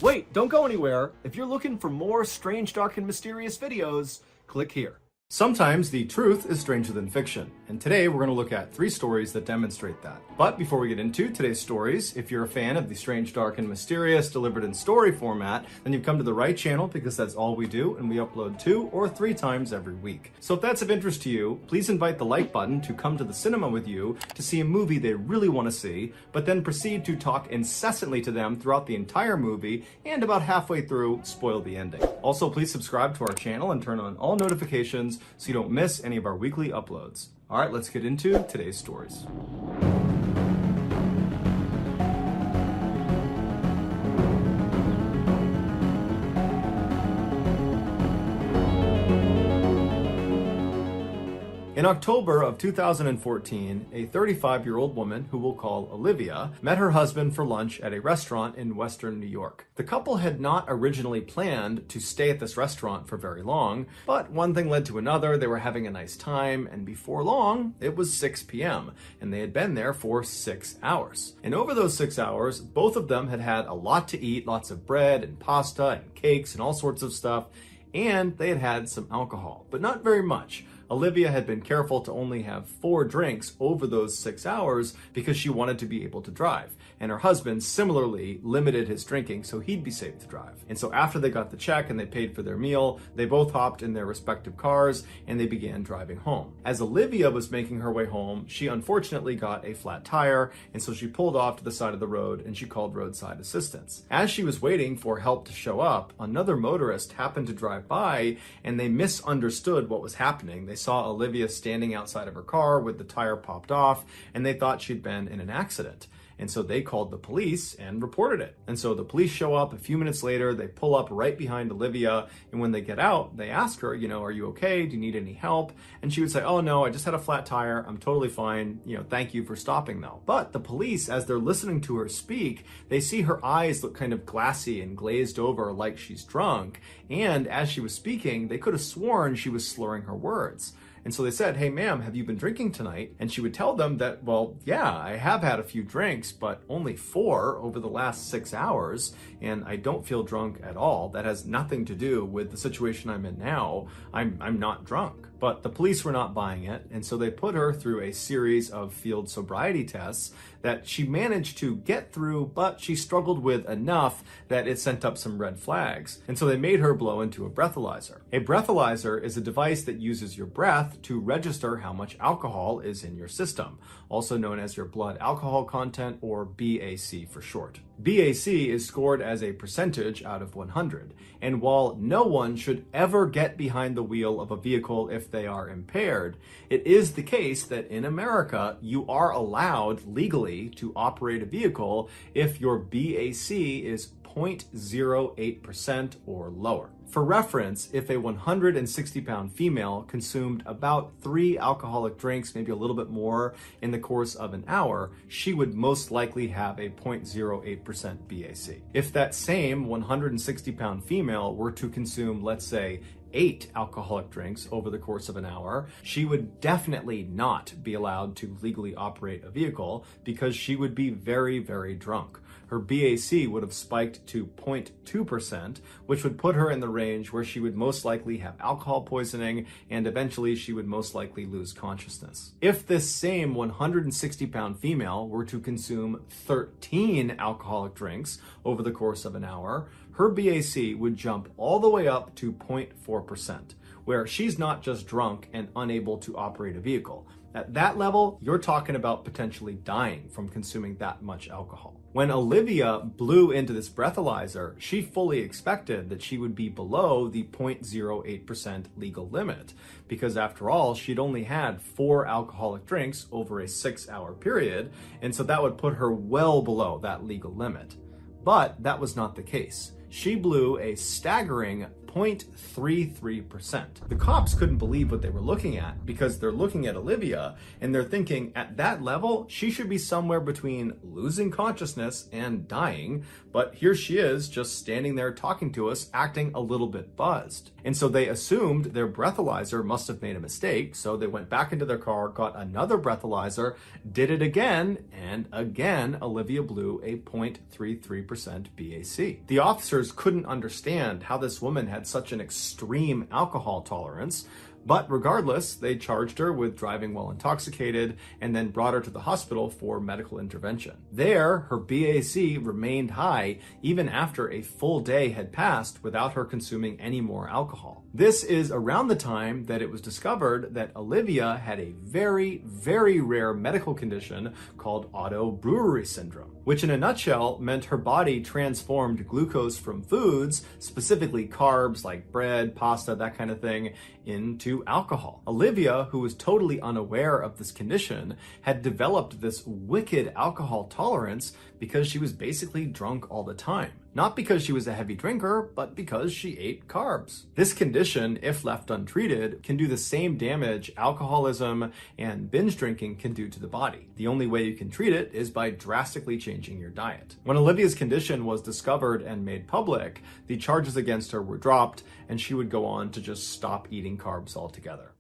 Wait, don't go anywhere. If you're looking for more strange, dark, and mysterious videos, click here. Sometimes the truth is stranger than fiction, and today we're going to look at 3 stories that demonstrate that. But before we get into today's stories, if you're a fan of the strange, dark, and mysterious delivered in story format, then you've come to the right channel because that's all we do, and we upload 2 or 3 times every week. So if that's of interest to you, please invite the like button to come to the cinema with you to see a movie they really want to see, but then proceed to talk incessantly to them throughout the entire movie, and about halfway through, spoil the ending. Also, please subscribe to our channel and turn on all notifications so you don't miss any of our weekly uploads. All right, let's get into today's stories. In October of 2014, a 35-year-old woman, who we'll call Olivia, met her husband for lunch at a restaurant in Western New York. The couple had not originally planned to stay at this restaurant for very long, but one thing led to another. They were having a nice time, and before long, it was 6 p.m., and they had been there for 6 hours. And over those 6 hours, both of them had had a lot to eat, lots of bread and pasta and cakes and all sorts of stuff, and they had had some alcohol, but not very much. Olivia had been careful to only have 4 drinks over those 6 hours because she wanted to be able to drive. And her husband similarly limited his drinking so he'd be safe to drive. And so after they got the check and they paid for their meal, they both hopped in their respective cars and they began driving home. As Olivia was making her way home, she unfortunately got a flat tire, and so she pulled off to the side of the road and she called roadside assistance. As she was waiting for help to show up, another motorist happened to drive by and they misunderstood what was happening. They saw Olivia standing outside of her car with the tire popped off, and they thought she'd been in an accident. And so they called the police and reported it. And so the police show up a few minutes later, they pull up right behind Olivia, and when they get out, they ask her, are you okay? Do you need any help? And she would say, oh no, I just had a flat tire. I'm totally fine. Thank you for stopping though. But the police, as they're listening to her speak, they see her eyes look kind of glassy and glazed over like she's drunk. And as she was speaking, they could have sworn she was slurring her words. And so they said, hey, ma'am, have you been drinking tonight? And she would tell them that, well, yeah, I have had a few drinks, but only 4 over the last 6 hours, and I don't feel drunk at all. That has nothing to do with the situation I'm in now. I'm not drunk. But the police were not buying it, and so they put her through a series of field sobriety tests that she managed to get through, but she struggled with enough that it sent up some red flags. And so they made her blow into a breathalyzer. A breathalyzer is a device that uses your breath to register how much alcohol is in your system, also known as your blood alcohol content, or BAC for short. BAC is scored as a percentage out of 100, and while no one should ever get behind the wheel of a vehicle if they are impaired, it is the case that in America, you are allowed legally to operate a vehicle if your BAC is 0.08% or lower. For reference, if a 160-pound female consumed about 3 alcoholic drinks, maybe a little bit more, in the course of an hour, she would most likely have a 0.08% BAC. If that same 160-pound female were to consume, let's say, 8 alcoholic drinks over the course of an hour, she would definitely not be allowed to legally operate a vehicle because she would be very, very drunk. Her BAC would have spiked to 0.2%, which would put her in the range where she would most likely have alcohol poisoning and eventually she would most likely lose consciousness. If this same 160-pound female were to consume 13 alcoholic drinks over the course of an hour, her BAC would jump all the way up to 0.4%, where she's not just drunk and unable to operate a vehicle. At that level, you're talking about potentially dying from consuming that much alcohol. When Olivia blew into this breathalyzer, she fully expected that she would be below the 0.08% legal limit, because after all, she'd only had 4 alcoholic drinks over a 6-hour period, and so that would put her well below that legal limit. But that was not the case. She blew a staggering 0.33%. The cops couldn't believe what they were looking at because they're looking at Olivia and they're thinking at that level, she should be somewhere between losing consciousness and dying. But here she is just standing there talking to us, acting a little bit buzzed. And so they assumed their breathalyzer must have made a mistake. So they went back into their car, got another breathalyzer, did it again, and again, Olivia blew a 0.33% BAC. The officers couldn't understand how this woman had such an extreme alcohol tolerance, but regardless, they charged her with driving while intoxicated and then brought her to the hospital for medical intervention. There, her BAC remained high even after a full day had passed without her consuming any more alcohol. This is around the time that it was discovered that Olivia had a very, very rare medical condition called auto-brewery syndrome, which in a nutshell meant her body transformed glucose from foods, specifically carbs like bread, pasta, that kind of thing, into alcohol. Olivia, who was totally unaware of this condition, had developed this wicked alcohol tolerance because she was basically drunk all the time. Not because she was a heavy drinker, but because she ate carbs. This condition, if left untreated, can do the same damage alcoholism and binge drinking can do to the body. The only way you can treat it is by drastically changing your diet. When Olivia's condition was discovered and made public, the charges against her were dropped, and she would go on to just stop eating carbs altogether.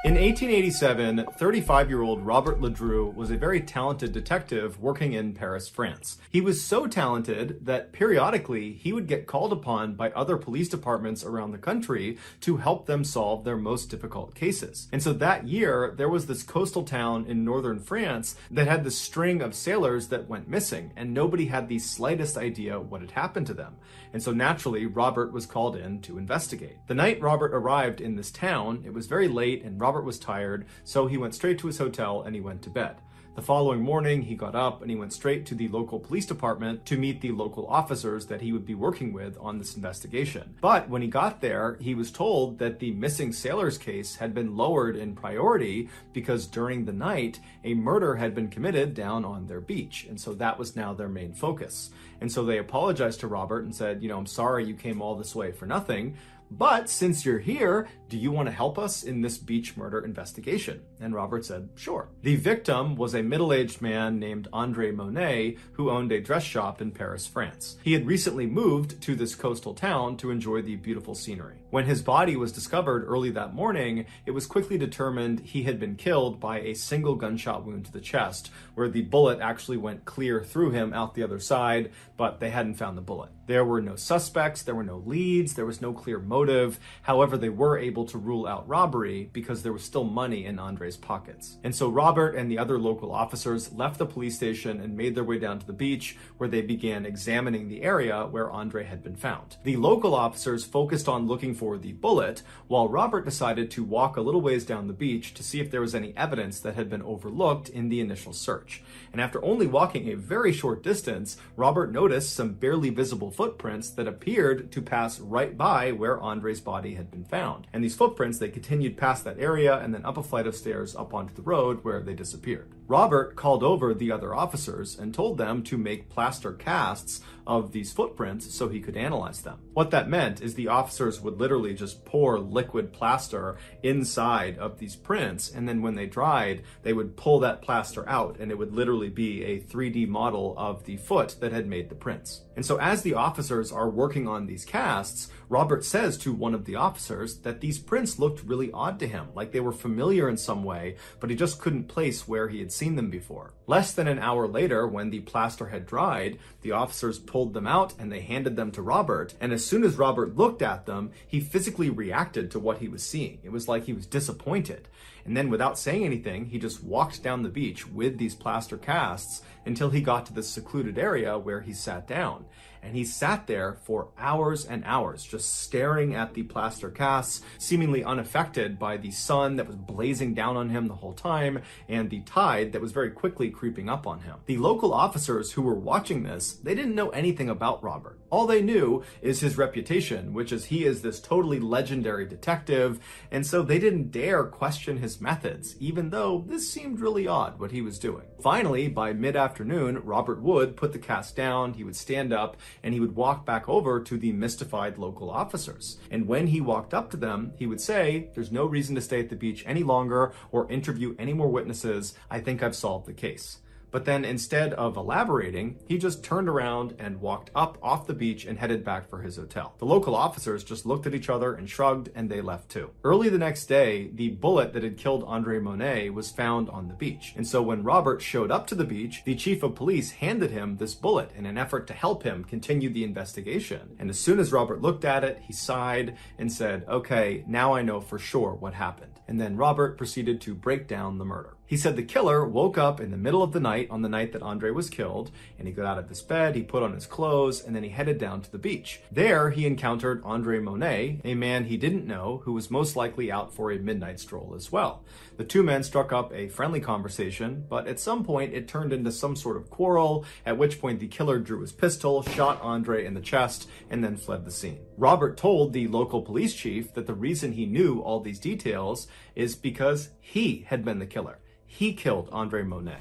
In 1887, 35-year-old Robert Ledru was a very talented detective working in Paris, France. He was so talented that periodically he would get called upon by other police departments around the country to help them solve their most difficult cases. And so that year, there was this coastal town in northern France that had this string of sailors that went missing, and nobody had the slightest idea what had happened to them. And so naturally, Robert was called in to investigate. The night Robert arrived in this town, it was very late and Robert was tired, so he went straight to his hotel and he went to bed. The following morning, he got up and he went straight to the local police department to meet the local officers that he would be working with on this investigation. But when he got there, he was told that the missing sailors case had been lowered in priority because during the night, a murder had been committed down on their beach. And so that was now their main focus. And so they apologized to Robert and said, I'm sorry you came all this way for nothing. But since you're here, do you want to help us in this beach murder investigation? And Robert said, sure. The victim was a middle-aged man named Andre Monet who owned a dress shop in Paris, France. He had recently moved to this coastal town to enjoy the beautiful scenery. When his body was discovered early that morning, it was quickly determined he had been killed by a single gunshot wound to the chest, where the bullet actually went clear through him out the other side, but they hadn't found the bullet. There were no suspects, there were no leads, there was no clear motive. However, they were able to rule out robbery because there was still money in Andre's pockets. And so Robert and the other local officers left the police station and made their way down to the beach, where they began examining the area where Andre had been found. The local officers focused on looking for the bullet, while Robert decided to walk a little ways down the beach to see if there was any evidence that had been overlooked in the initial search. And after only walking a very short distance, Robert noticed some barely visible footprints that appeared to pass right by where Andre's body had been found. And these footprints, they continued past that area and then up a flight of stairs up onto the road where they disappeared. Robert called over the other officers and told them to make plaster casts of these footprints so he could analyze them. What that meant is the officers would literally just pour liquid plaster inside of these prints, and then when they dried, they would pull that plaster out, and it would literally be a 3D model of the foot that had made the prints. And so as the officers are working on these casts, Robert says to one of the officers that these prints looked really odd to him, like they were familiar in some way, but he just couldn't place where he had seen them before. Less than an hour later, when the plaster had dried, the officers pulled them out and they handed them to Robert, and as soon as Robert looked at them, he physically reacted to what he was seeing. It was like he was disappointed. And then without saying anything, he just walked down the beach with these plaster casts until he got to this secluded area where he sat down. And he sat there for hours and hours, just staring at the plaster casts, seemingly unaffected by the sun that was blazing down on him the whole time and the tide that was very quickly creeping up on him. The local officers who were watching this, they didn't know anything about Robert. All they knew is his reputation, which is he is this totally legendary detective, and so they didn't dare question his methods, even though this seemed really odd what he was doing. Finally, by mid-afternoon, Robert would put the cast down, he would stand up, and he would walk back over to the mystified local officers. And when he walked up to them, he would say, "There's no reason to stay at the beach any longer or interview any more witnesses. I think I've solved the case." But then instead of elaborating, he just turned around and walked up off the beach and headed back for his hotel. The local officers just looked at each other and shrugged, and they left too. Early the next day, the bullet that had killed Andre Monet was found on the beach. And so when Robert showed up to the beach, the chief of police handed him this bullet in an effort to help him continue the investigation. And as soon as Robert looked at it, he sighed and said, "Okay, now I know for sure what happened." And then Robert proceeded to break down the murder. He said the killer woke up in the middle of the night on the night that Andre was killed, and he got out of his bed, he put on his clothes, and then he headed down to the beach. There, he encountered Andre Monet, a man he didn't know, who was most likely out for a midnight stroll as well. The two men struck up a friendly conversation, but at some point it turned into some sort of quarrel, at which point the killer drew his pistol, shot Andre in the chest, and then fled the scene. Robert told the local police chief that the reason he knew all these details is because he had been the killer. He killed Andre Monet.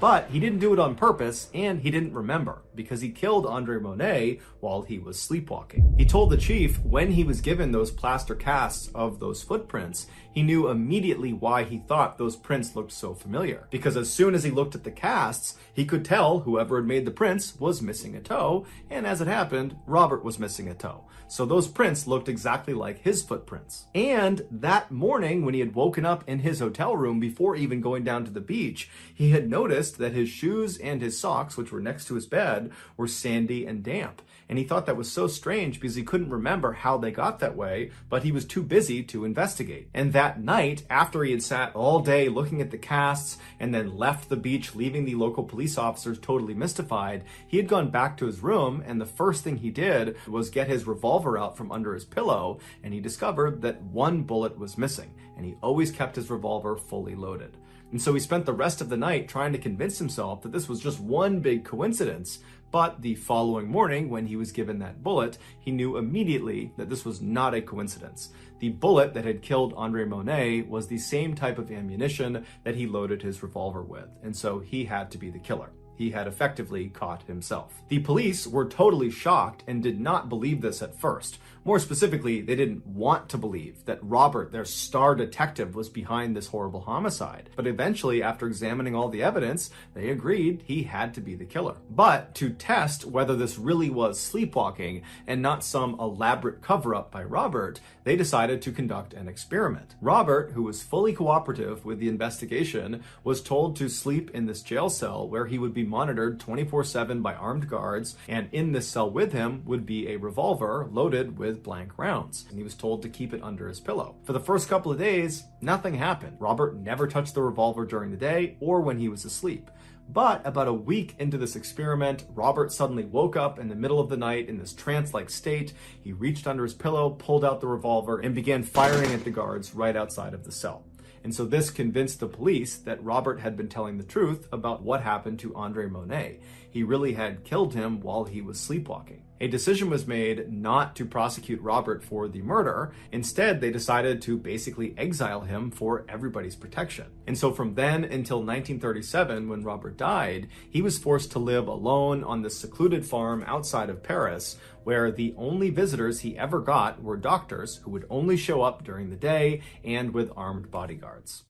But he didn't do it on purpose, and he didn't remember, because he killed Andre Monet while he was sleepwalking. He told the chief when he was given those plaster casts of those footprints, he knew immediately why he thought those prints looked so familiar. Because as soon as he looked at the casts, he could tell whoever had made the prints was missing a toe, and as it happened, Robert was missing a toe. So those prints looked exactly like his footprints. And that morning, when he had woken up in his hotel room before even going down to the beach, he had noticed that his shoes and his socks, which were next to his bed, were sandy and damp. And he thought that was so strange because he couldn't remember how they got that way, but he was too busy to investigate. And that night, after he had sat all day looking at the casts and then left the beach, leaving the local police officers totally mystified, he had gone back to his room, and the first thing he did was get his revolver out from under his pillow, and he discovered that one bullet was missing, and he always kept his revolver fully loaded. And so he spent the rest of the night trying to convince himself that this was just one big coincidence. But the following morning, when he was given that bullet, he knew immediately that this was not a coincidence. The bullet that had killed Andre Monet was the same type of ammunition that he loaded his revolver with. And so he had to be the killer. He had effectively caught himself. The police were totally shocked and did not believe this at first. More specifically, they didn't want to believe that Robert, their star detective, was behind this horrible homicide. But eventually, after examining all the evidence, they agreed he had to be the killer. But to test whether this really was sleepwalking and not some elaborate cover-up by Robert, they decided to conduct an experiment. Robert, who was fully cooperative with the investigation, was told to sleep in this jail cell where he would be monitored 24/7 by armed guards, and in this cell with him would be a revolver loaded with blank rounds, and he was told to keep it under his pillow. For the first couple of days, nothing happened. Robert never touched the revolver during the day or when he was asleep. But about a week into this experiment, Robert suddenly woke up in the middle of the night in this trance-like state. He reached under his pillow, pulled out the revolver, and began firing at the guards right outside of the cell. And so this convinced the police that Robert had been telling the truth about what happened to Andre Monet. He really had killed him while he was sleepwalking. A decision was made not to prosecute Robert for the murder. Instead, they decided to basically exile him for everybody's protection. And so from then until 1937, when Robert died, he was forced to live alone on this secluded farm outside of Paris, where the only visitors he ever got were doctors who would only show up during the day and with armed bodyguards.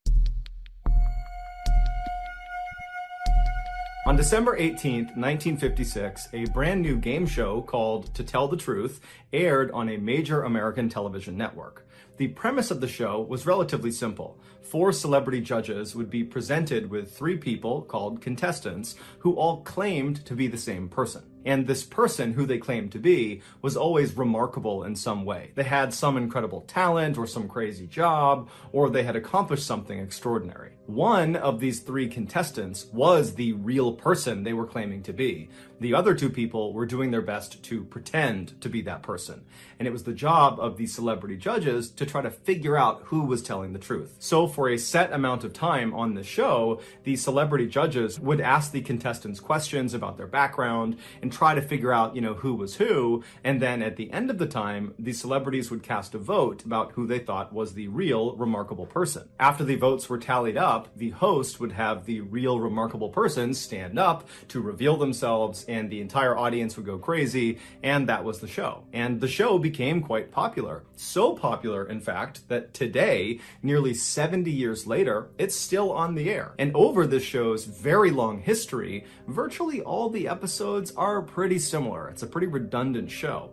On December 18th, 1956, a brand new game show called To Tell the Truth aired on a major American television network. The premise of the show was relatively simple. 4 celebrity judges would be presented with 3 people called contestants who all claimed to be the same person. And this person who they claimed to be was always remarkable in some way. They had some incredible talent or some crazy job, or they had accomplished something extraordinary. One of these 3 contestants was the real person they were claiming to be. The other 2 people were doing their best to pretend to be that person. And it was the job of the celebrity judges to try to figure out who was telling the truth. So for a set amount of time on the show, the celebrity judges would ask the contestants questions about their background and try to figure out, who was who. And then at the end of the time, the celebrities would cast a vote about who they thought was the real remarkable person. After the votes were tallied up, the host would have the real remarkable person stand up to reveal themselves, and the entire audience would go crazy, and that was the show. And the show became quite popular. So popular, in fact, that today, nearly 70 years later, it's still on the air. And over this show's very long history, virtually all the episodes are pretty similar. It's a pretty redundant show.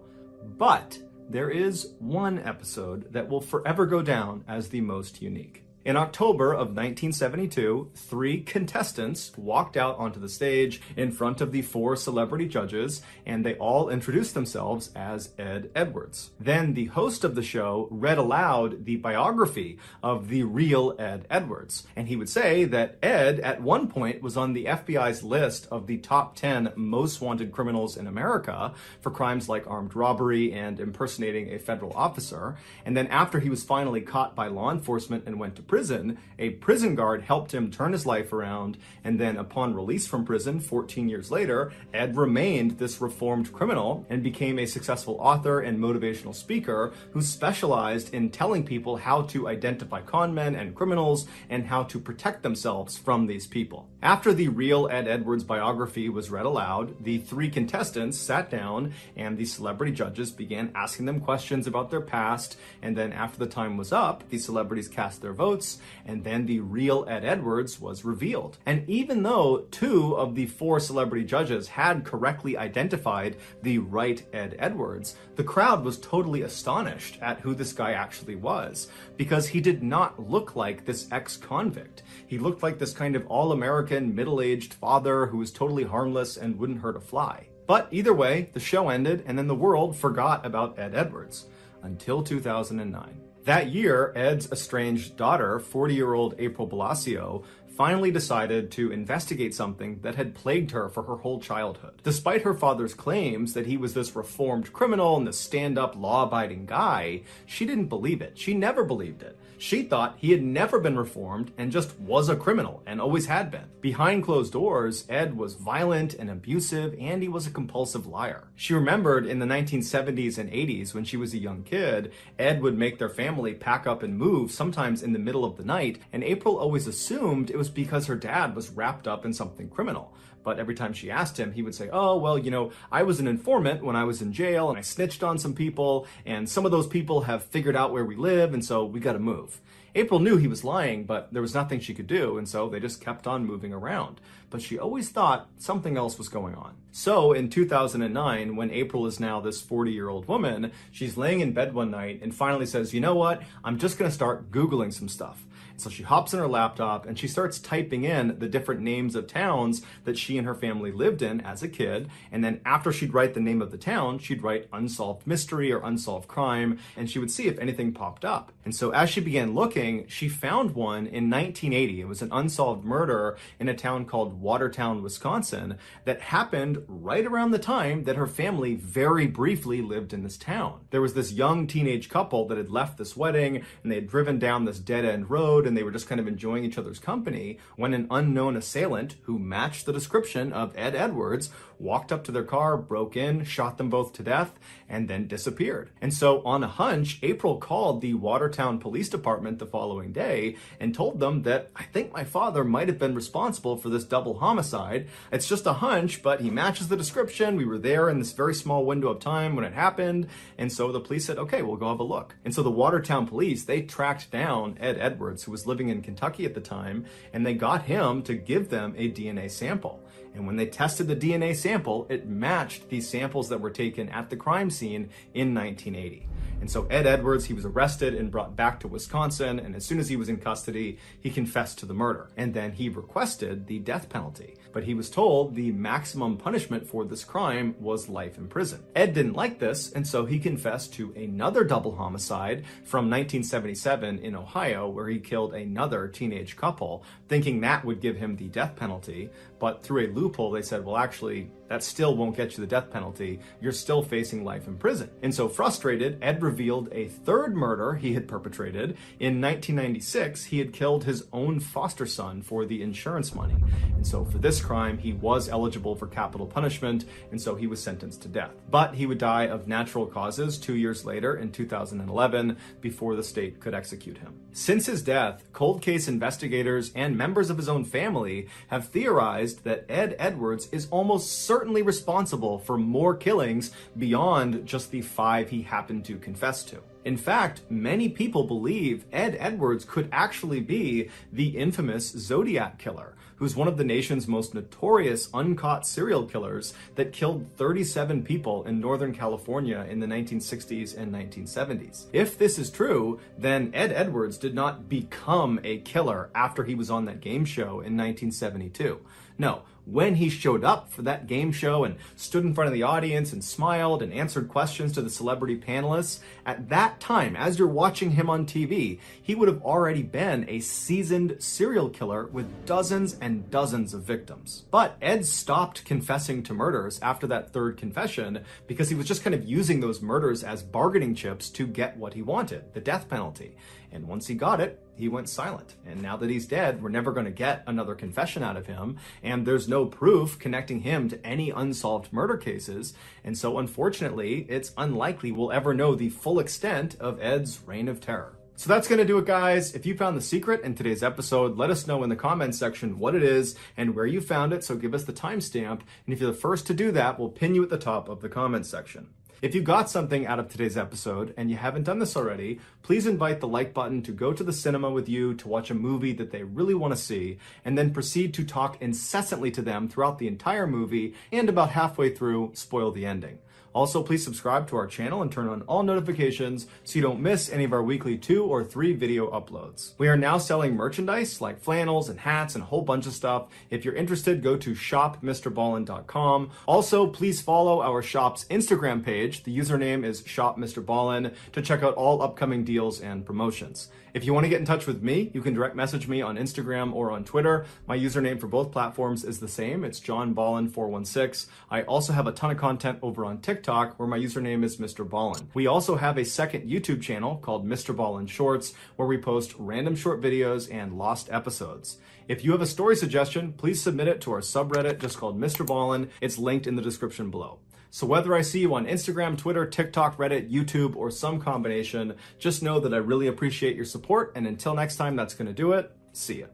But there is one episode that will forever go down as the most unique. In October of 1972, 3 contestants walked out onto the stage in front of the 4 celebrity judges, and they all introduced themselves as Ed Edwards. Then the host of the show read aloud the biography of the real Ed Edwards, and he would say that Ed at one point was on the FBI's list of the top 10 most wanted criminals in America for crimes like armed robbery and impersonating a federal officer, and then after he was finally caught by law enforcement and went to prison, a prison guard helped him turn his life around, and then upon release from prison 14 years later, Ed remained this reformed criminal and became a successful author and motivational speaker who specialized in telling people how to identify con men and criminals and how to protect themselves from these people. After the real Ed Edwards biography was read aloud, the 3 contestants sat down and the celebrity judges began asking them questions about their past, and then after the time was up, the celebrities cast their votes, and then the real Ed Edwards was revealed. And even though 2 of the 4 celebrity judges had correctly identified the right Ed Edwards, the crowd was totally astonished at who this guy actually was, because he did not look like this ex-convict. He looked like this kind of all-American, middle-aged father who was totally harmless and wouldn't hurt a fly. But either way, the show ended, and then the world forgot about Ed Edwards until 2009. That year, Ed's estranged daughter, 40-year-old April Blasio, finally decided to investigate something that had plagued her for her whole childhood. Despite her father's claims that he was this reformed criminal and this stand-up, law-abiding guy, she didn't believe it. She never believed it. She thought he had never been reformed and just was a criminal and always had been. Behind closed doors, Ed was violent and abusive, and he was a compulsive liar. She remembered in the 1970s and 80s when she was a young kid, Ed would make their family pack up and move, sometimes in the middle of the night, and April always assumed it was because her dad was wrapped up in something criminal. But every time she asked him, he would say, oh, well, I was an informant when I was in jail and I snitched on some people, and some of those people have figured out where we live, and so we got to move. April knew he was lying, but there was nothing she could do, and so they just kept on moving around. But she always thought something else was going on. So in 2009, when April is now this 40-year-old woman, she's laying in bed one night and finally says, you know what, I'm just going to start Googling some stuff. So she hops in her laptop and she starts typing in the different names of towns that she and her family lived in as a kid. And then after she'd write the name of the town, she'd write unsolved mystery or unsolved crime, and she would see if anything popped up. And so as she began looking, she found one in 1980. It was an unsolved murder in a town called Watertown, Wisconsin, that happened right around the time that her family very briefly lived in this town. There was this young teenage couple that had left this wedding and they had driven down this dead-end road, and they were just kind of enjoying each other's company when an unknown assailant who matched the description of Ed Edwards walked up to their car, broke in, shot them both to death, and then disappeared. And so on a hunch, April called the Watertown Police Department the following day and told them that, I think my father might have been responsible for this double homicide. It's just a hunch, but he matches the description. We were there in this very small window of time when it happened. And so the police said, okay, we'll go have a look. And so the Watertown police, they tracked down Ed Edwards, who was living in Kentucky at the time, and they got him to give them a DNA sample. And when they tested the DNA sample, it matched the samples that were taken at the crime scene in 1980. And so Ed Edwards, he was arrested and brought back to Wisconsin, and as soon as he was in custody, he confessed to the murder. And then he requested the death penalty. But he was told the maximum punishment for this crime was life in prison. Ed didn't like this, and so he confessed to another double homicide from 1977 in Ohio, where he killed another teenage couple, thinking that would give him the death penalty. But through a loophole, they said, well, actually, that still won't get you the death penalty. You're still facing life in prison. And so frustrated, Ed revealed a third murder he had perpetrated. In 1996, he had killed his own foster son for the insurance money. And so for this crime, he was eligible for capital punishment, and so he was sentenced to death. But he would die of natural causes 2 years later in 2011 before the state could execute him. Since his death, cold case investigators and members of his own family have theorized that Ed Edwards is almost certainly responsible for more killings beyond just the 5 he happened to confess to. In fact, many people believe Ed Edwards could actually be the infamous Zodiac Killer, who's one of the nation's most notorious uncaught serial killers that killed 37 people in Northern California in the 1960s and 1970s. If this is true, then Ed Edwards did not become a killer after he was on that game show in 1972. No, when he showed up for that game show and stood in front of the audience and smiled and answered questions to the celebrity panelists, at that time, as you're watching him on TV, he would have already been a seasoned serial killer with dozens and dozens of victims. But Ed stopped confessing to murders after that third confession because he was just kind of using those murders as bargaining chips to get what he wanted, the death penalty. And once he got it, he went silent. And now that he's dead, we're never going to get another confession out of him. And there's no proof connecting him to any unsolved murder cases. And so unfortunately, it's unlikely we'll ever know the full extent of Ed's reign of terror. So that's going to do it, guys. If you found the secret in today's episode, let us know in the comments section what it is and where you found it. So give us the timestamp. And if you're the first to do that, we'll pin you at the top of the comments section. If you got something out of today's episode and you haven't done this already, please invite the like button to go to the cinema with you to watch a movie that they really want to see, and then proceed to talk incessantly to them throughout the entire movie, and about halfway through, spoil the ending. Also, please subscribe to our channel and turn on all notifications so you don't miss any of our weekly 2 or 3 video uploads. We are now selling merchandise like flannels and hats and a whole bunch of stuff. If you're interested, go to shopmrballen.com. Also, please follow our shop's Instagram page. The username is shopmrballen to check out all upcoming deals and promotions. If you want to get in touch with me, you can direct message me on Instagram or on Twitter. My username for both platforms is the same. It's johnballen416. I also have a ton of content over on TikTok where my username is MrBallen. We also have a second YouTube channel called MrBallen Shorts where we post random short videos and lost episodes. If you have a story suggestion, please submit it to our subreddit just called MrBallen. It's linked in the description below. So whether I see you on Instagram, Twitter, TikTok, Reddit, YouTube, or some combination, just know that I really appreciate your support. And until next time, that's going to do it. See ya.